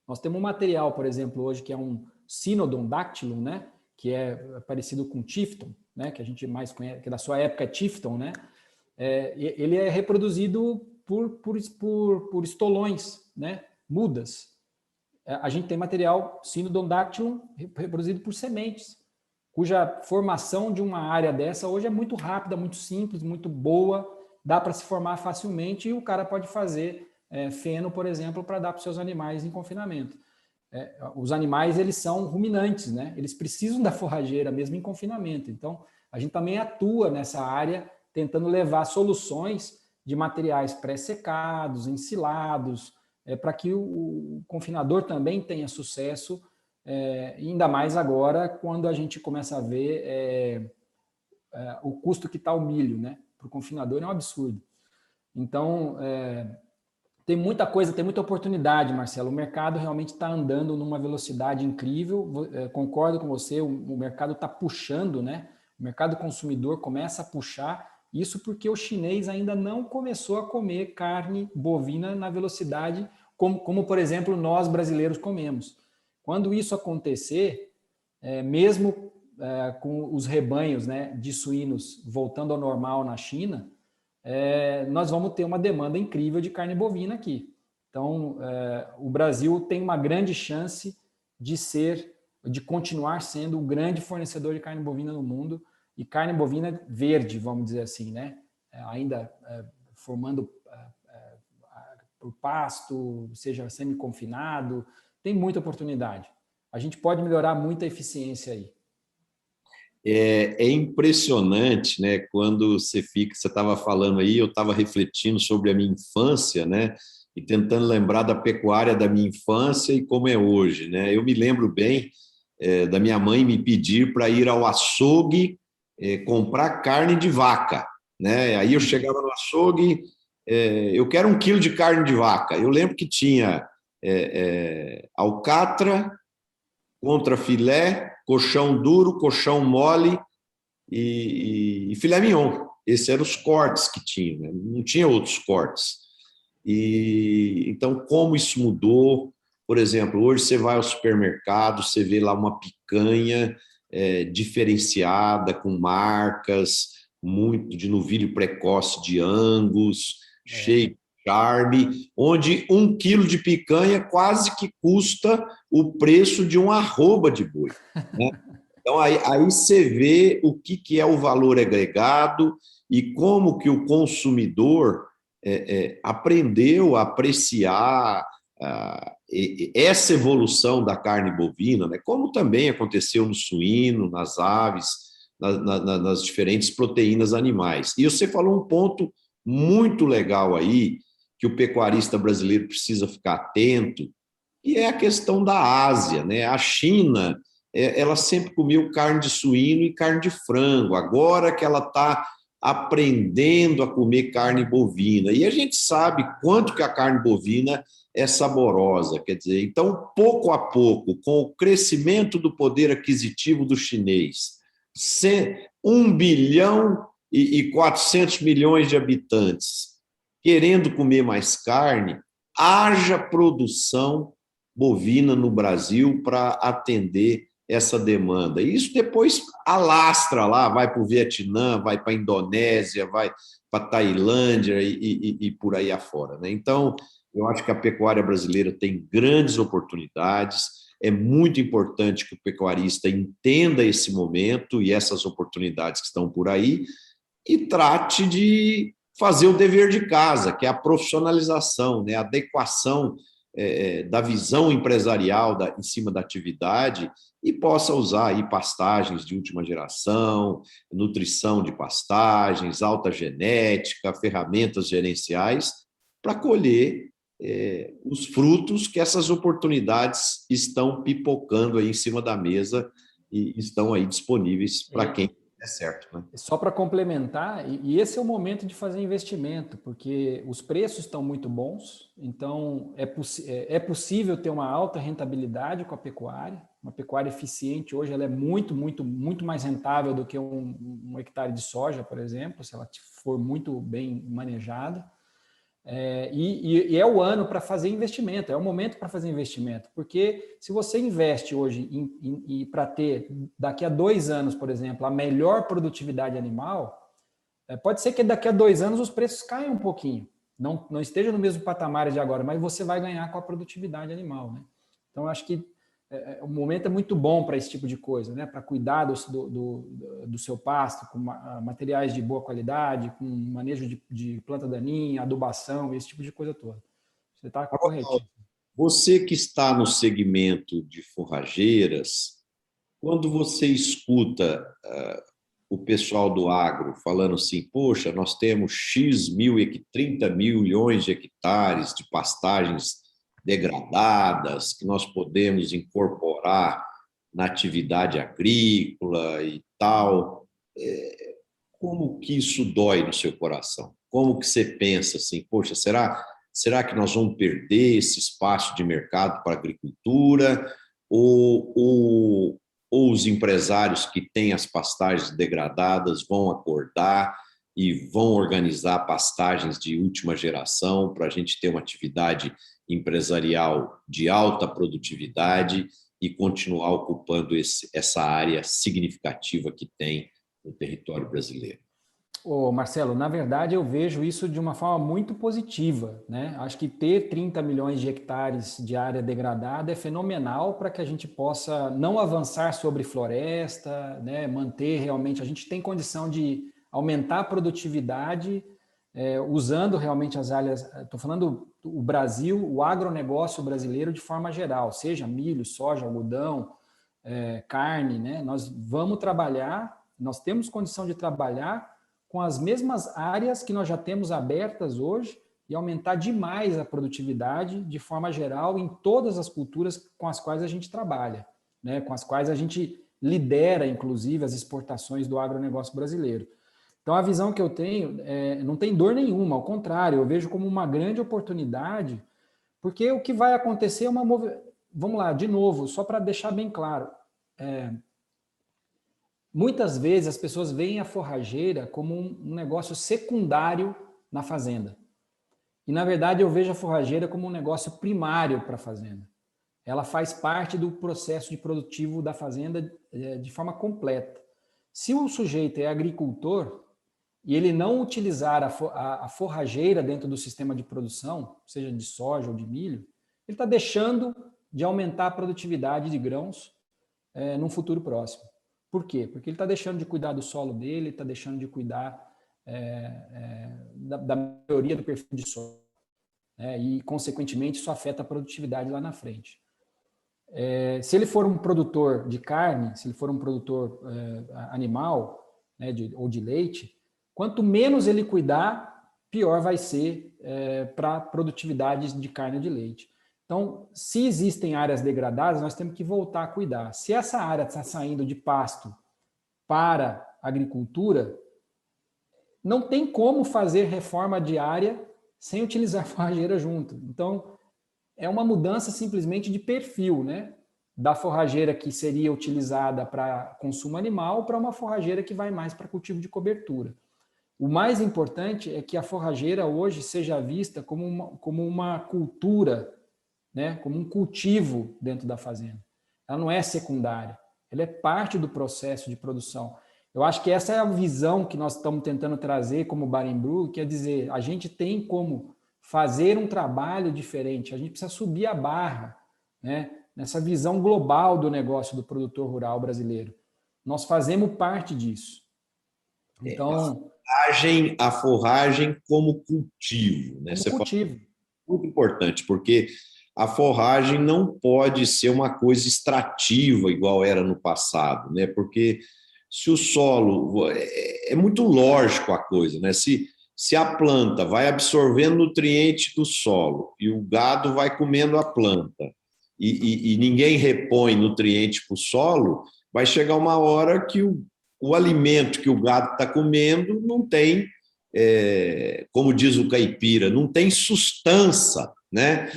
nós temos um material, por exemplo, hoje que é um Cynodon dactylum, né, que é parecido com Tifton, né, que a gente mais conhece, que da sua época é Tifton, né, ele é reproduzido por estolões, né, mudas. A gente tem material Cynodon dactylum reproduzido por sementes, cuja formação de uma área dessa hoje é muito rápida, muito simples, muito boa, dá para se formar facilmente e o cara pode fazer feno, por exemplo, para dar para os seus animais em confinamento. Os animais, eles são ruminantes, né? Eles precisam da forrageira mesmo em confinamento. Então, a gente também atua nessa área, tentando levar soluções de materiais pré-secados, ensilados, para que o confinador também tenha sucesso, ainda mais agora, quando a gente começa a ver o custo que está o milho, né? Para o confinador é um absurdo. Então, tem muita coisa, tem muita oportunidade, Marcelo. O mercado realmente está andando numa velocidade incrível. Concordo com você, o mercado está puxando, né? O mercado consumidor começa a puxar, isso porque o chinês ainda não começou a comer carne bovina na velocidade como por exemplo, nós brasileiros comemos. Quando isso acontecer, mesmo com os rebanhos, né, de suínos voltando ao normal na China, nós vamos ter uma demanda incrível de carne bovina aqui. Então, o Brasil tem uma grande chance de continuar sendo o grande fornecedor de carne bovina no mundo, e carne bovina verde, vamos dizer assim, né? Ainda formando por pasto, seja semi-confinado, tem muita oportunidade. A gente pode melhorar muito a eficiência aí. É impressionante, né? Quando você estava falando aí, eu estava refletindo sobre a minha infância, né? E tentando lembrar da pecuária da minha infância e como é hoje, né? Eu me lembro bem da minha mãe me pedir para ir ao açougue comprar carne de vaca, né? Aí eu chegava no açougue, eu quero 1 quilo de carne de vaca. Eu lembro que tinha alcatra, contrafilé, coxão duro, coxão mole e filé mignon. Esses eram os cortes que tinha, né? Não tinha outros cortes. Então, como isso mudou? Por exemplo, hoje você vai ao supermercado, você vê lá uma picanha diferenciada, com marcas, muito de novilho precoce de Angus, cheio de charme, onde 1 quilo de picanha quase que custa o preço de um arroba de boi, né? Então, aí você vê o que é o valor agregado e como que o consumidor aprendeu a apreciar essa evolução da carne bovina, né? Como também aconteceu no suíno, nas aves, nas diferentes proteínas animais. E você falou um ponto muito legal aí, que o pecuarista brasileiro precisa ficar atento, e é a questão da Ásia, né? A China, ela sempre comeu carne de suíno e carne de frango, agora que ela está aprendendo a comer carne bovina. E a gente sabe quanto que a carne bovina é saborosa, quer dizer, então, pouco a pouco, com o crescimento do poder aquisitivo do chinês, 1 bilhão e 400 milhões de habitantes querendo comer mais carne, haja produção bovina no Brasil para atender essa demanda. E isso depois alastra lá, vai para o Vietnã, vai para a Indonésia, vai para a Tailândia e por aí afora, né? Então, eu acho que a pecuária brasileira tem grandes oportunidades. É muito importante que o pecuarista entenda esse momento e essas oportunidades que estão por aí e trate de fazer o dever de casa, que é a profissionalização, né? A adequação da visão empresarial em cima da atividade e possa usar aí pastagens de última geração, nutrição de pastagens, alta genética, ferramentas gerenciais para colher os frutos que essas oportunidades estão pipocando aí em cima da mesa e estão aí disponíveis para quem é certo, né? Só para complementar, e esse é o momento de fazer investimento, porque os preços estão muito bons, então é possível ter uma alta rentabilidade com a pecuária. Uma pecuária eficiente hoje ela é muito, muito, muito mais rentável do que um hectare de soja, por exemplo, se ela for muito bem manejada. E é o ano para fazer investimento, é o momento para fazer investimento, porque se você investe hoje para ter daqui a 2 anos, por exemplo, a melhor produtividade animal, pode ser que daqui a 2 anos os preços caiam um pouquinho, não esteja no mesmo patamar de agora, mas você vai ganhar com a produtividade animal, né? Então, acho que o momento é muito bom para esse tipo de coisa, né? Para cuidar do seu pasto com materiais de boa qualidade, com manejo de planta daninha, adubação, esse tipo de coisa toda. Você está corretinho. Você que está no segmento de forrageiras, quando você escuta o pessoal do agro falando assim, poxa, nós temos X 30 milhões de hectares de pastagens degradadas que nós podemos incorporar na atividade agrícola e tal. Como que isso dói no seu coração? Como que você pensa assim, poxa, será que nós vamos perder esse espaço de mercado para a agricultura? Ou os empresários que têm as pastagens degradadas vão acordar e vão organizar pastagens de última geração para a gente ter uma atividade empresarial de alta produtividade e continuar ocupando essa área significativa que tem no território brasileiro? Ô, Marcelo, na verdade eu vejo isso de uma forma muito positiva, né? Acho que ter 30 milhões de hectares de área degradada é fenomenal para que a gente possa não avançar sobre floresta, né? Manter realmente, a gente tem condição de aumentar a produtividade usando realmente as áreas, estou falando o Brasil, o agronegócio brasileiro de forma geral, seja milho, soja, algodão, carne, né? Nós vamos trabalhar, nós temos condição de trabalhar com as mesmas áreas que nós já temos abertas hoje e aumentar demais a produtividade de forma geral em todas as culturas com as quais a gente trabalha, né? Com as quais a gente lidera, inclusive, as exportações do agronegócio brasileiro. Então, a visão que eu tenho não tem dor nenhuma, ao contrário, eu vejo como uma grande oportunidade, porque o que vai acontecer é uma... Vamos lá, de novo, só para deixar bem claro, muitas vezes as pessoas veem a forrageira como um negócio secundário na fazenda. E, na verdade, eu vejo a forrageira como um negócio primário para a fazenda. ela faz parte do processo de produtivo da fazenda de forma completa. Se o sujeito é agricultor e ele não utilizar a forrageira dentro do sistema de produção, seja de soja ou de milho, ele está deixando de aumentar a produtividade de grãos num futuro próximo. Por quê? Porque ele está deixando de cuidar do solo dele, está deixando de cuidar da melhoria do perfil de solo. E, consequentemente, isso afeta a produtividade lá na frente. Se ele for um produtor de carne, se ele for um produtor animal, né, ou de leite, quanto menos ele cuidar, pior vai ser para a produtividade de carne e de leite. Então, se existem áreas degradadas, nós temos que voltar a cuidar. Se essa área está saindo de pasto para agricultura, não tem como fazer reforma de área sem utilizar forrageira junto. Então, é uma mudança simplesmente de perfil, né? Da forrageira que seria utilizada para consumo animal para uma forrageira que vai mais para cultivo de cobertura. O mais importante é que a forrageira hoje seja vista como uma cultura, né? Como um cultivo dentro da fazenda. Ela não é secundária, ela é parte do processo de produção. Eu acho que essa é a visão que nós estamos tentando trazer como Barenbrug, quer dizer, a gente tem como fazer um trabalho diferente, a gente precisa subir a barra, né? Nessa visão global do negócio do produtor rural brasileiro. Nós fazemos parte disso. Então, a forragem como cultivo, né? como Você cultivo. fala, muito importante, porque a forragem não pode ser uma coisa extrativa igual era no passado, né? Porque se o solo é muito lógico a coisa, né? Se a planta vai absorvendo nutriente do solo e o gado vai comendo a planta e ninguém repõe nutriente para o solo, vai chegar uma hora que o alimento que o gado está comendo não tem, como diz o caipira, não tem sustância, né?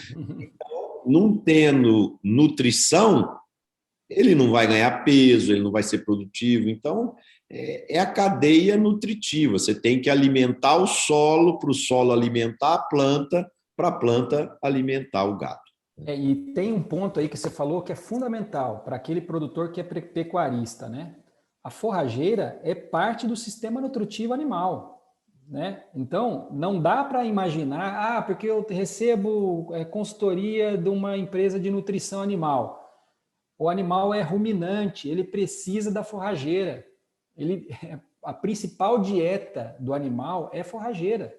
Não tendo nutrição, ele não vai ganhar peso, ele não vai ser produtivo. Então, é a cadeia nutritiva. Você tem que alimentar o solo para o solo alimentar a planta, para a planta alimentar o gado. E tem um ponto aí que você falou que é fundamental para aquele produtor que é pecuarista, né? A forrageira é parte do sistema nutritivo animal, né? Então, não dá para imaginar, porque eu recebo consultoria de uma empresa de nutrição animal. O animal é ruminante, ele precisa da forrageira. A principal dieta do animal é forrageira.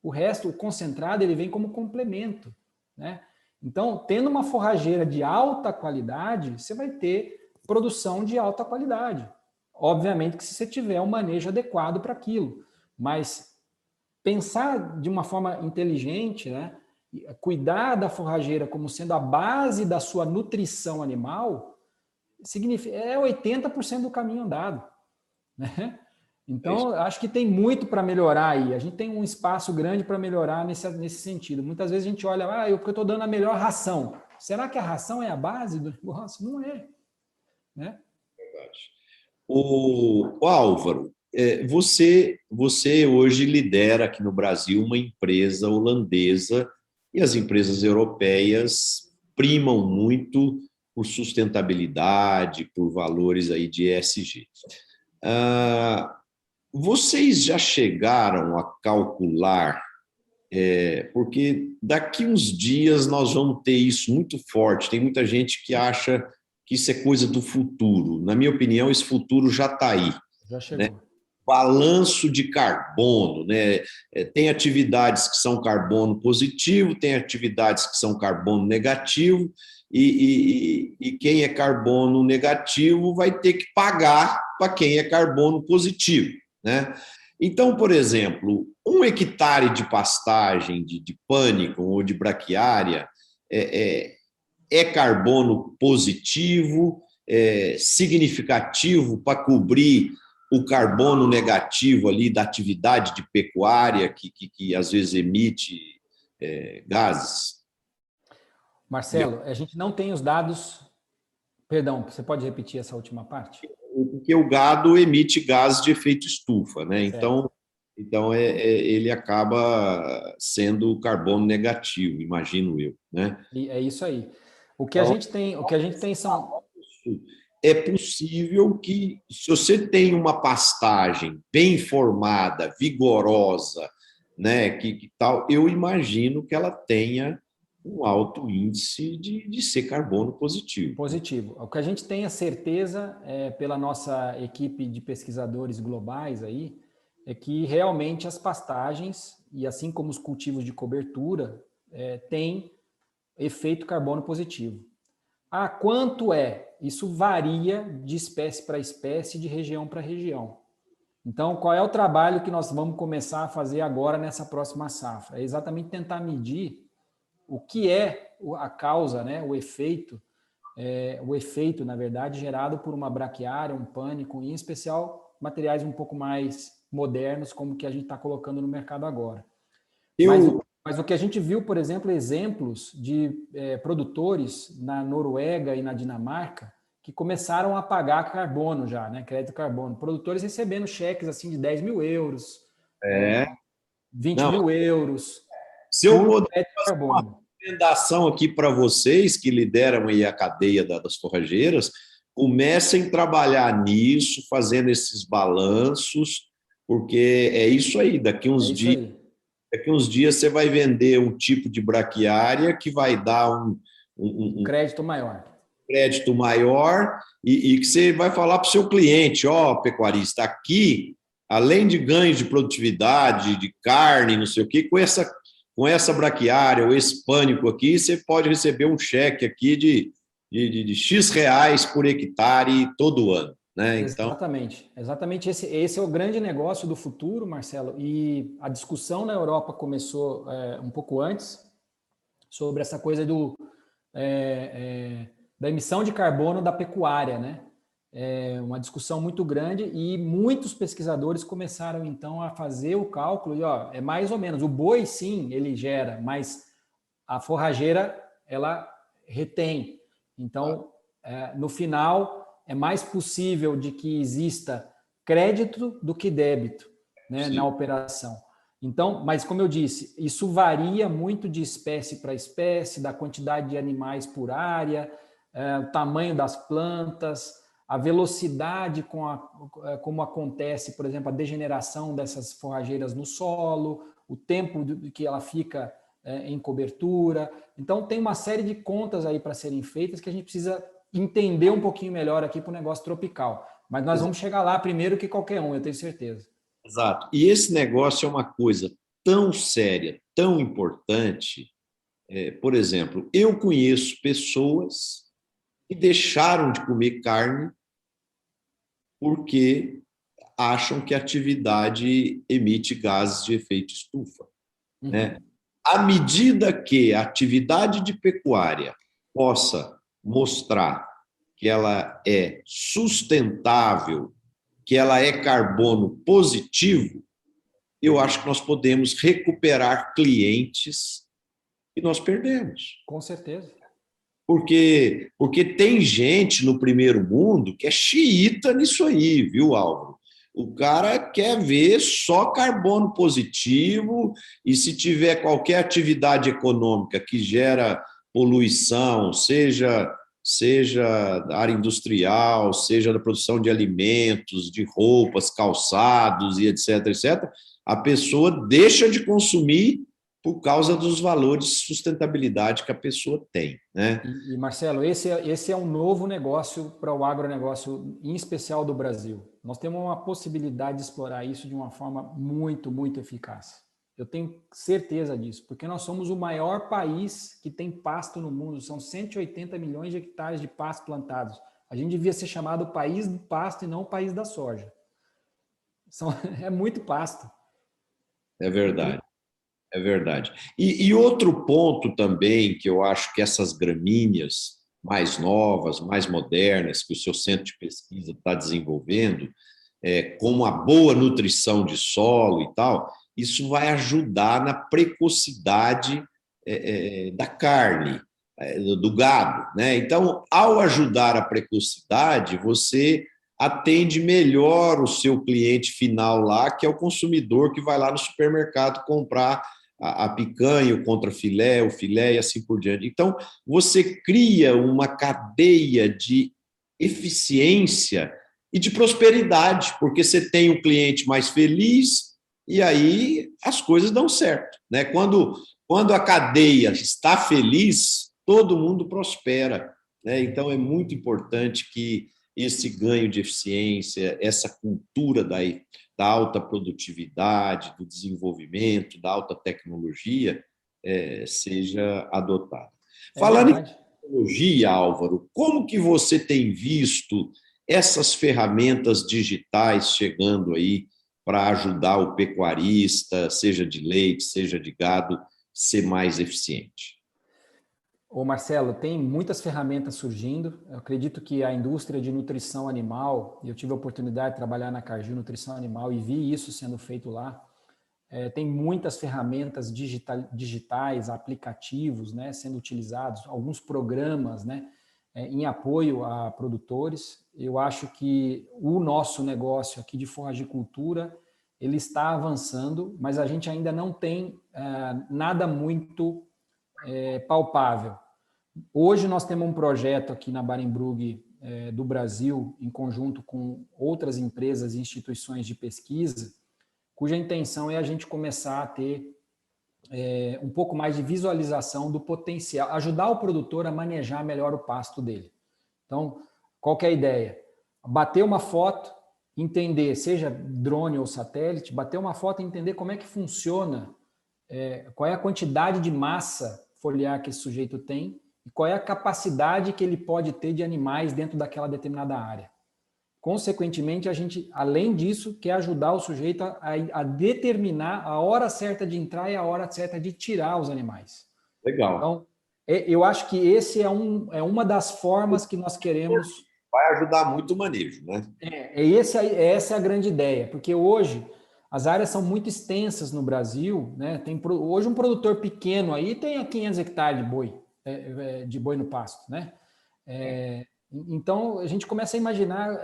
O resto, o concentrado, ele vem como complemento, né? Então, tendo uma forrageira de alta qualidade, você vai ter produção de alta qualidade. Obviamente que se você tiver um manejo adequado para aquilo. Mas pensar de uma forma inteligente, né? Cuidar da forrageira como sendo a base da sua nutrição animal, é 80% do caminho andado, né? Então, acho que tem muito para melhorar aí. A gente tem um espaço grande para melhorar nesse sentido. Muitas vezes a gente olha, porque eu estou dando a melhor ração. Será que a ração é a base do negócio? Não é, né? Verdade. O Álvaro, você hoje lidera aqui no Brasil uma empresa holandesa e as empresas europeias primam muito por sustentabilidade, por valores aí de ESG. Vocês já chegaram a calcular, porque daqui uns dias nós vamos ter isso muito forte, tem muita gente que acha que isso é coisa do futuro. Na minha opinião, esse futuro já está aí. Já chegou. Né? Balanço de carbono, né? Tem atividades que são carbono positivo, tem atividades que são carbono negativo, e quem é carbono negativo vai ter que pagar para quem é carbono positivo, né? Então, por exemplo, 1 hectare de pastagem de pânico ou de braquiária é carbono positivo, significativo para cobrir o carbono negativo ali da atividade de pecuária que às vezes emite gases. Marcelo, a gente não tem os dados. Perdão, você pode repetir essa última parte? Porque o gado emite gases de efeito estufa, né? Então ele acaba sendo carbono negativo, imagino eu, né? É isso aí. O que a gente tem são. É possível que, se você tem uma pastagem bem formada, vigorosa, né, que tal, eu imagino que ela tenha um alto índice de ser carbono positivo. Positivo. O que a gente tem a certeza, pela nossa equipe de pesquisadores globais aí, é que realmente as pastagens, e assim como os cultivos de cobertura, têm efeito carbono positivo. Ah, quanto é? Isso varia de espécie para espécie, de região para região. Então, qual é o trabalho que nós vamos começar a fazer agora nessa próxima safra? É exatamente tentar medir o que é a causa, né, o efeito, na verdade, gerado por uma braquiária, um pânico, em especial materiais um pouco mais modernos, como o que a gente está colocando no mercado agora. Mas o que a gente viu, por exemplo, exemplos de produtores na Noruega e na Dinamarca que começaram a pagar carbono já, né, crédito carbono. Produtores recebendo cheques assim de 10 mil euros, É, 20 não, mil euros se eu por puder crédito fazer uma carbono. recomendação aqui para vocês que lideram aí a cadeia das forrageiras, comecem a trabalhar nisso, fazendo esses balanços, porque é isso aí, É isso aí. daqui uns dias você vai vender um tipo de braquiária que vai dar Um crédito maior. crédito maior e que você vai falar para o seu cliente, ó, pecuarista, aqui, além de ganhos de produtividade, de carne, não sei o quê, com essa braquiária ou esse pânico aqui, você pode receber um cheque aqui de X reais por hectare todo ano. Né? Então, Exatamente, exatamente esse é o grande negócio do futuro, Marcelo. E a discussão na Europa começou um pouco antes sobre essa coisa da emissão de carbono da pecuária, né? É uma discussão muito grande e muitos pesquisadores começaram então a fazer o cálculo e ó, é mais ou menos o boi sim ele gera, mas a forrageira ela retém. Então, no final é mais possível de que exista crédito do que débito, né, na sim, operação. Então, mas como eu disse, isso varia muito de espécie para espécie, da quantidade de animais por área, o tamanho das plantas, a velocidade como acontece, por exemplo, a degeneração dessas forrageiras no solo, o tempo que ela fica em cobertura. Então, tem uma série de contas aí para serem feitas que a gente precisa entender um pouquinho melhor aqui para o negócio tropical. Mas nós vamos chegar lá primeiro que qualquer um, eu tenho certeza. exato. E esse negócio é uma coisa tão séria, tão importante. Por exemplo, eu conheço pessoas que deixaram de comer carne porque acham que a atividade emite gases de efeito estufa. Né? Uhum. À medida que a atividade de pecuária possa mostrar que ela é sustentável, que ela é carbono positivo, eu acho que nós podemos recuperar clientes que nós perdemos. Com certeza. Porque tem gente no primeiro mundo que é xiita nisso aí, viu, Álvaro? O cara quer ver só carbono positivo e se tiver qualquer atividade econômica que gera poluição, seja da área industrial, seja da produção de alimentos, de roupas, calçados e etc, etc, a pessoa deixa de consumir por causa dos valores de sustentabilidade que a pessoa tem, né? Marcelo, esse é um novo negócio para o agronegócio, em especial do Brasil. Nós temos uma possibilidade de explorar isso de uma forma muito, muito eficaz. Eu tenho certeza disso, porque nós somos o maior país que tem pasto no mundo, são 180 milhões de hectares de pasto plantados. A gente devia ser chamado o país do pasto e não o país da soja. É muito pasto. É verdade. É verdade. E outro ponto também que eu acho que essas gramíneas mais novas, mais modernas, que o seu centro de pesquisa está desenvolvendo, como a boa nutrição de solo e tal, isso vai ajudar na precocidade da carne, do gado. Né? Então, ao ajudar a precocidade, você atende melhor o seu cliente final lá, que é o consumidor que vai lá no supermercado comprar a picanha, o contrafilé, o filé e assim por diante. Então, você cria uma cadeia de eficiência e de prosperidade, porque você tem um cliente mais feliz e aí as coisas dão certo, né? Quando a cadeia está feliz, todo mundo prospera, né? Então, é muito importante que esse ganho de eficiência, essa cultura da alta produtividade, do desenvolvimento, da alta tecnologia, seja adotada. É Falando em verdade. tecnologia, Álvaro, como que você tem visto essas ferramentas digitais chegando aí para ajudar o pecuarista, seja de leite, seja de gado, ser mais eficiente? Ô Marcelo, tem muitas ferramentas surgindo. Eu acredito que a indústria de nutrição animal, eu tive a oportunidade de trabalhar na Cargill Nutrição Animal e vi isso sendo feito lá. Tem muitas ferramentas digitais, aplicativos, né, sendo utilizados, alguns programas, né, em apoio a produtores. Eu acho que o nosso negócio aqui de forragicultura, ele está avançando, mas a gente ainda não tem nada muito palpável. Hoje nós temos um projeto aqui na Barenbrug do Brasil, em conjunto com outras empresas e instituições de pesquisa, cuja intenção é a gente começar a ter um pouco mais de visualização do potencial, ajudar o produtor a manejar melhor o pasto dele. Então, qual que é a ideia? Bater uma foto, entender, seja drone ou satélite, bater uma foto e entender como é que funciona, qual é a quantidade de massa foliar que esse sujeito tem e qual é a capacidade que ele pode ter de animais dentro daquela determinada área. Consequentemente, a gente, além disso, quer ajudar o sujeito a determinar a hora certa de entrar e a hora certa de tirar os animais. Legal. Então, eu acho que esse é uma das formas que nós queremos. Vai ajudar muito o manejo, né? Essa é a grande ideia, porque hoje as áreas são muito extensas no Brasil, né? Hoje um produtor pequeno aí tem 500 hectares de boi no pasto, né? Então a gente começa a imaginar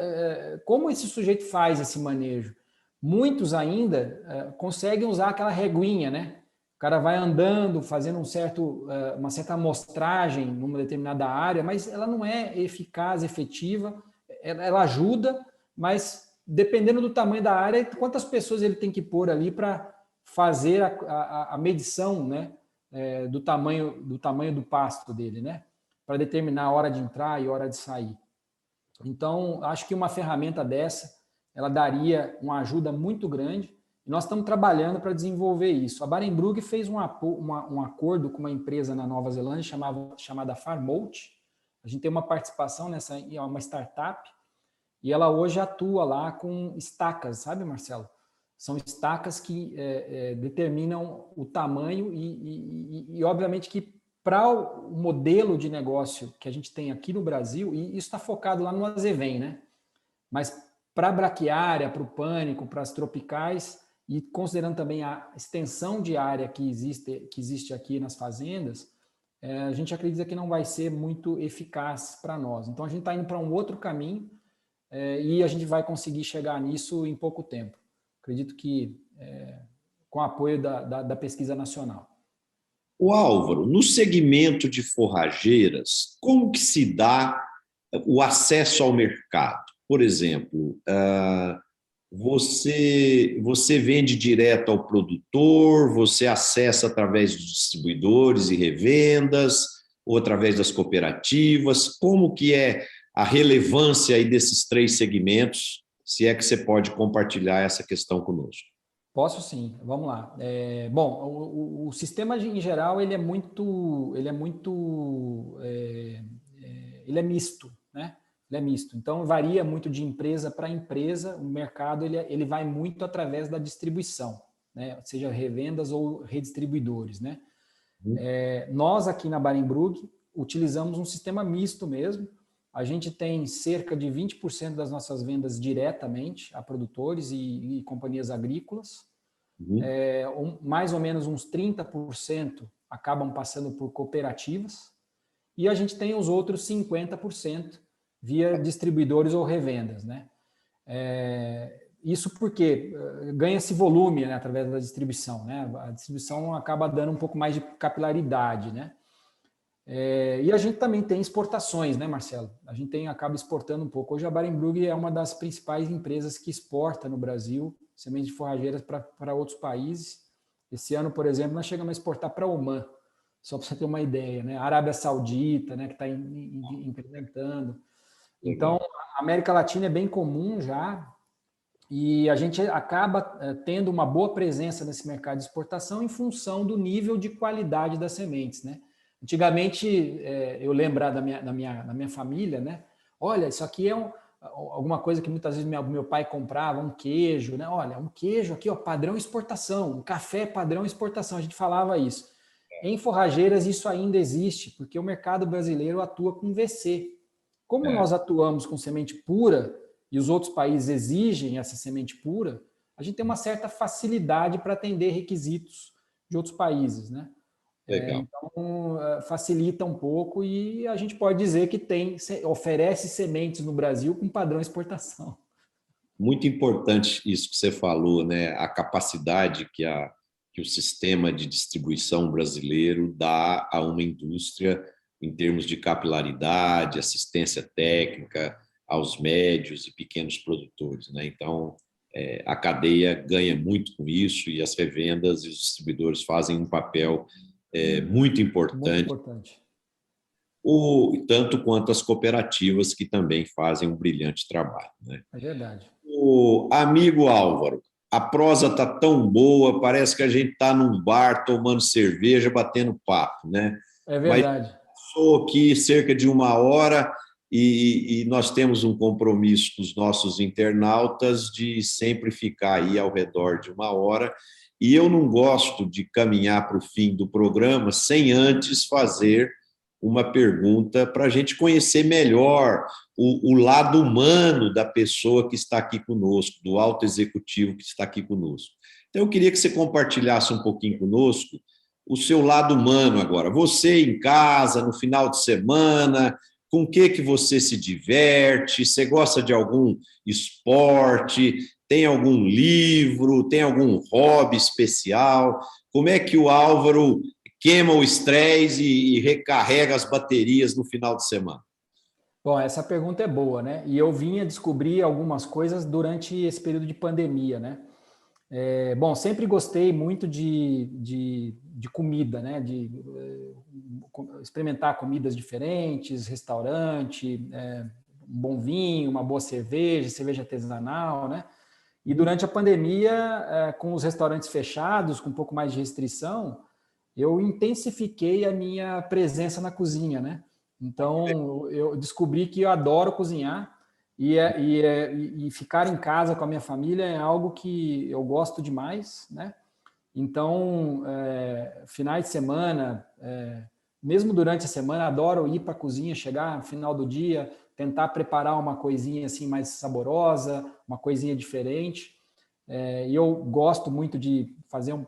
como esse sujeito faz esse manejo. Muitos ainda conseguem usar aquela reguinha, né? O cara vai andando, fazendo uma certa amostragem numa determinada área, mas ela não é eficaz, efetiva. Ela ajuda, mas dependendo do tamanho da área, quantas pessoas ele tem que pôr ali para fazer a medição, né, do tamanho do pasto dele, né, para determinar a hora de entrar e a hora de sair. Então, acho que uma ferramenta dessa, ela daria uma ajuda muito grande. E nós estamos trabalhando para desenvolver isso. A Barenbrug fez um acordo com uma empresa na Nova Zelândia chamada Farmote. A gente tem uma participação nessa, é uma startup, e ela hoje atua lá com estacas, sabe, Marcelo? São estacas que determinam o tamanho e obviamente, que para o modelo de negócio que a gente tem aqui no Brasil, e isso está focado lá no azevém, né? Mas para a braquiária, para o pânico, para as tropicais, e considerando também a extensão de área que existe aqui nas fazendas, a gente acredita que não vai ser muito eficaz para nós. Então, a gente está indo para um outro caminho, e a gente vai conseguir chegar nisso em pouco tempo. Acredito que com o apoio da pesquisa nacional. O Álvaro, no segmento de forrageiras, como que se dá o acesso ao mercado? Por exemplo, você vende direto ao produtor, você acessa através dos distribuidores e revendas, ou através das cooperativas? Como que é a relevância aí desses três segmentos, se é que você pode compartilhar essa questão conosco? Posso sim, vamos lá. Bom, o sistema em geral ele é misto, né? Ele é misto. Então varia muito de empresa para empresa. O mercado ele vai muito através da distribuição, né? Seja revendas ou redistribuidores, né? Nós aqui na Barenbrug utilizamos um sistema misto mesmo. A gente tem cerca de 20% das nossas vendas diretamente a produtores e companhias agrícolas. Mais ou menos uns 30% acabam passando por cooperativas. E a gente tem os outros 50% via distribuidores ou revendas, né? Isso porque ganha-se volume, né, através da distribuição, né? A distribuição acaba dando um pouco mais de capilaridade, né? E a gente também tem exportações, né, Marcelo? A gente acaba exportando um pouco. Hoje a Barenbrug é uma das principais empresas que exporta no Brasil sementes de forrageiras para outros países. Esse ano, por exemplo, nós chegamos a exportar para Omã, só para você ter uma ideia, né? A Arábia Saudita, né, que está implementando. Então, a América Latina é bem comum já, e a gente acaba tendo uma boa presença nesse mercado de exportação em função do nível de qualidade das sementes, né? Antigamente, eu lembro da minha família, né? Olha, isso aqui é alguma coisa que muitas vezes meu pai comprava, um queijo, né? Olha, um queijo aqui, ó, padrão exportação, um café padrão exportação, a gente falava isso. Em forrageiras isso ainda existe, porque o mercado brasileiro atua com VC. Como nós atuamos com semente pura e os outros países exigem essa semente pura, a gente tem uma certa facilidade para atender requisitos de outros países, né? Legal. Então, facilita um pouco e a gente pode dizer que oferece sementes no Brasil com padrão exportação. Muito importante isso que você falou, né? A capacidade que o sistema de distribuição brasileiro dá a uma indústria em termos de capilaridade, assistência técnica aos médios e pequenos produtores, né? Então, a cadeia ganha muito com isso e as revendas e os distribuidores fazem um papel muito Muito importante, importante. tanto quanto as cooperativas, que também fazem um brilhante trabalho, né? É verdade. O amigo Álvaro, a prosa está tão boa, parece que a gente está num bar tomando cerveja, batendo papo, né? É Mas verdade. passou aqui cerca de 1 hora e nós temos um compromisso com os nossos internautas de sempre ficar aí ao redor de 1 hora. E eu não gosto de caminhar para o fim do programa sem antes fazer uma pergunta para a gente conhecer melhor o lado humano da pessoa que está aqui conosco, do alto executivo que está aqui conosco. Então, eu queria que você compartilhasse um pouquinho conosco o seu lado humano agora. Você em casa, no final de semana, com o que você se diverte? Você gosta de algum esporte? Tem algum livro? Tem algum hobby especial? Como é que o Álvaro queima o estresse e recarrega as baterias no final de semana? Bom, essa pergunta é boa, né? E eu vinha descobrir algumas coisas durante esse período de pandemia, né? Bom, sempre gostei muito de comida, né? De experimentar comidas diferentes, restaurante, um bom vinho, uma boa cerveja artesanal, né? E durante a pandemia, com os restaurantes fechados, com um pouco mais de restrição, eu intensifiquei a minha presença na cozinha, né? Então, eu descobri que eu adoro cozinhar e ficar em casa com a minha família é algo que eu gosto demais, né? Então, finais de semana, mesmo durante a semana, adoro ir para a cozinha, chegar no final do dia, tentar preparar uma coisinha assim mais saborosa, uma coisinha diferente. E eu gosto muito de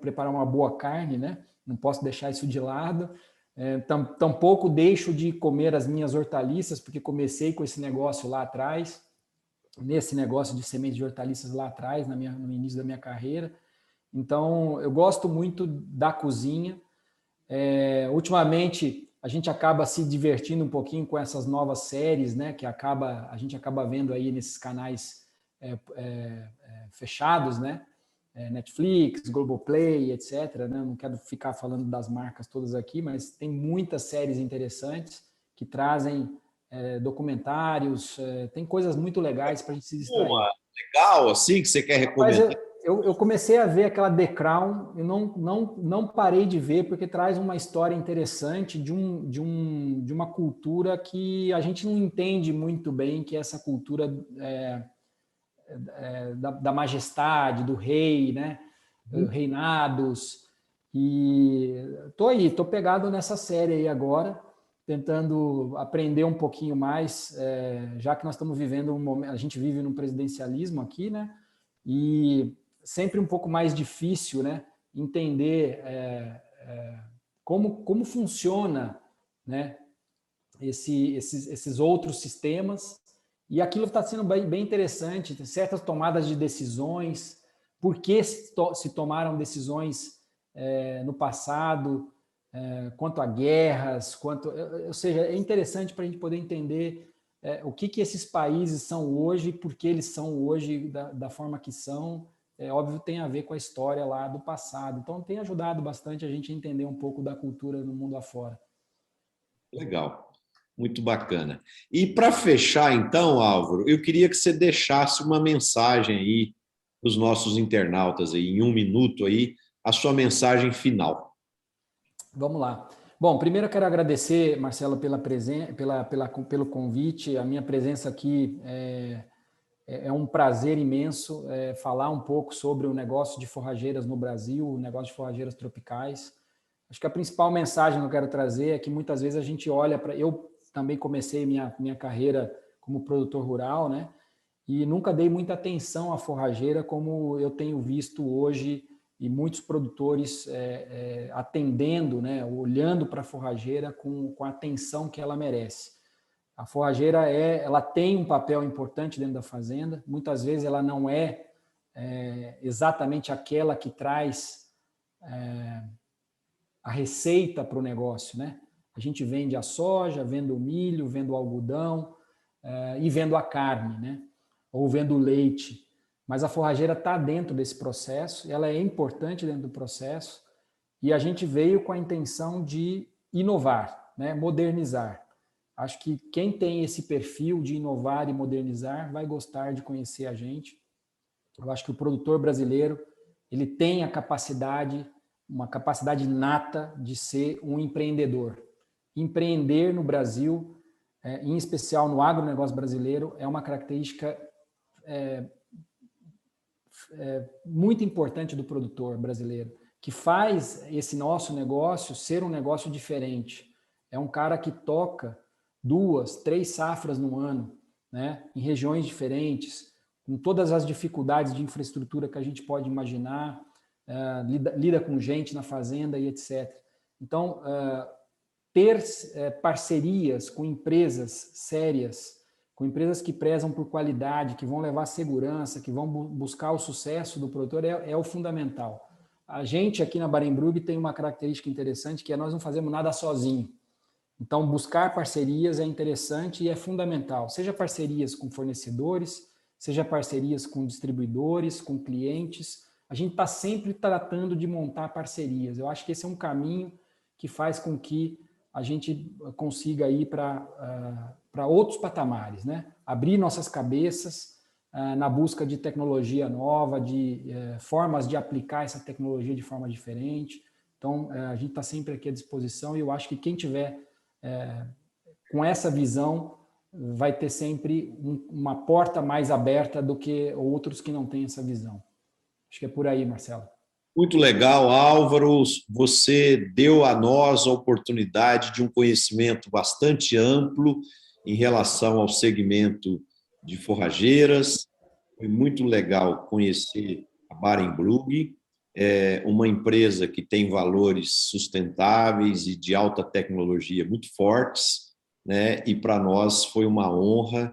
preparar uma boa carne, né? Não posso deixar isso de lado. Tampouco deixo de comer as minhas hortaliças, porque comecei com esse negócio lá atrás, nesse negócio de sementes de hortaliças lá atrás, no início da minha carreira. Então, eu gosto muito da cozinha. Ultimamente, a gente acaba se divertindo um pouquinho com essas novas séries, né? Que a gente acaba vendo aí nesses canais fechados, né? Netflix, Globoplay, etc. Né? Não quero ficar falando das marcas todas aqui, mas tem muitas séries interessantes que trazem documentários, tem coisas muito legais para a gente se distrair. Uma legal, assim, que você quer Mas recomendar? eu comecei a ver aquela The Crown e não parei de ver, porque traz uma história interessante de uma cultura que a gente não entende muito bem, que é essa cultura da majestade, do rei, né? Reinados. E tô pegado nessa série aí agora, tentando aprender um pouquinho mais, já que nós estamos vivendo um momento, a gente vive num presidencialismo aqui, né? E sempre um pouco mais difícil, né? Entender como funciona, né? Esses outros sistemas E aquilo está sendo bem interessante, tem certas tomadas de decisões, por que se tomaram decisões no passado, quanto a guerras, ou seja, é interessante para a gente poder entender o que esses países são hoje, por que eles são hoje da forma que são. Óbvio, tem a ver com a história lá do passado. Então, tem ajudado bastante a gente a entender um pouco da cultura no mundo afora. Legal, muito bacana. E para fechar, então, Álvaro, eu queria que você deixasse uma mensagem aí para os nossos internautas, aí, em 1 minuto, aí, a sua mensagem final. Vamos lá. Bom, primeiro eu quero agradecer, Marcelo, pelo convite. A minha presença aqui é um prazer imenso falar um pouco sobre o negócio de forrageiras no Brasil, o negócio de forrageiras tropicais. Acho que a principal mensagem que eu quero trazer é que muitas vezes a gente olha para... Eu também comecei minha carreira como produtor rural, né? E nunca dei muita atenção à forrageira como eu tenho visto hoje e muitos produtores atendendo, né? Olhando para a forrageira com a atenção que ela merece. A forrageira ela tem um papel importante dentro da fazenda. Muitas vezes ela não é exatamente aquela que traz a receita para o negócio, né? A gente vende a soja, vende o milho, vende o algodão e vende a carne, né? Ou vende o leite. Mas a forrageira está dentro desse processo, ela é importante dentro do processo e a gente veio com a intenção de inovar, né? Modernizar. Acho que quem tem esse perfil de inovar e modernizar vai gostar de conhecer a gente. Eu acho que o produtor brasileiro ele tem a capacidade, uma capacidade inata de ser um empreendedor. Empreender no Brasil, em especial no agronegócio brasileiro, é uma característica muito importante do produtor brasileiro, que faz esse nosso negócio ser um negócio diferente. É um cara que toca 2, 3 safras no ano, né, em regiões diferentes, com todas as dificuldades de infraestrutura que a gente pode imaginar, lida com gente na fazenda e etc. Então, ter parcerias com empresas sérias, com empresas que prezam por qualidade, que vão levar segurança, que vão buscar o sucesso do produtor, é o fundamental. A gente aqui na Barenbrug tem uma característica interessante, que é nós não fazemos nada sozinho. Então, buscar parcerias é interessante e é fundamental. Seja parcerias com fornecedores, seja parcerias com distribuidores, com clientes. A gente está sempre tratando de montar parcerias. Eu acho que esse é um caminho que faz com que a gente consiga ir para outros patamares, né? Abrir nossas cabeças na busca de tecnologia nova, de formas de aplicar essa tecnologia de forma diferente. Então, a gente está sempre aqui à disposição e eu acho que quem tiver com essa visão vai ter sempre uma porta mais aberta do que outros que não têm essa visão. Acho que é por aí, Marcelo. Muito legal, Álvaro. Você deu a nós a oportunidade de um conhecimento bastante amplo em relação ao segmento de forrageiras. Foi muito legal conhecer a Barenbrug, uma empresa que tem valores sustentáveis e de alta tecnologia muito fortes, né? E para nós foi uma honra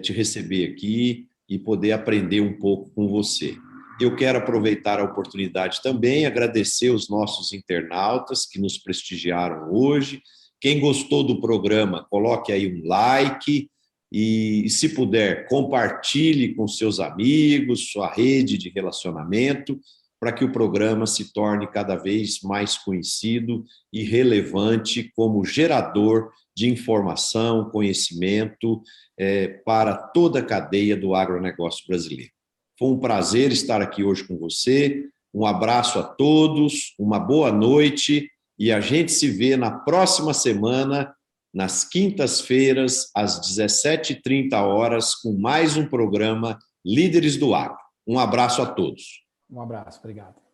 te receber aqui e poder aprender um pouco com você. Eu quero aproveitar a oportunidade também, agradecer os nossos internautas que nos prestigiaram hoje. Quem gostou do programa, coloque aí um like e, se puder, compartilhe com seus amigos, sua rede de relacionamento, para que o programa se torne cada vez mais conhecido e relevante como gerador de informação, conhecimento para toda a cadeia do agronegócio brasileiro. Foi um prazer estar aqui hoje com você. Um abraço a todos, uma boa noite e a gente se vê na próxima semana, nas quintas-feiras, às 17h30, com mais um programa Líderes do Agro. Um abraço a todos. Um abraço, obrigado.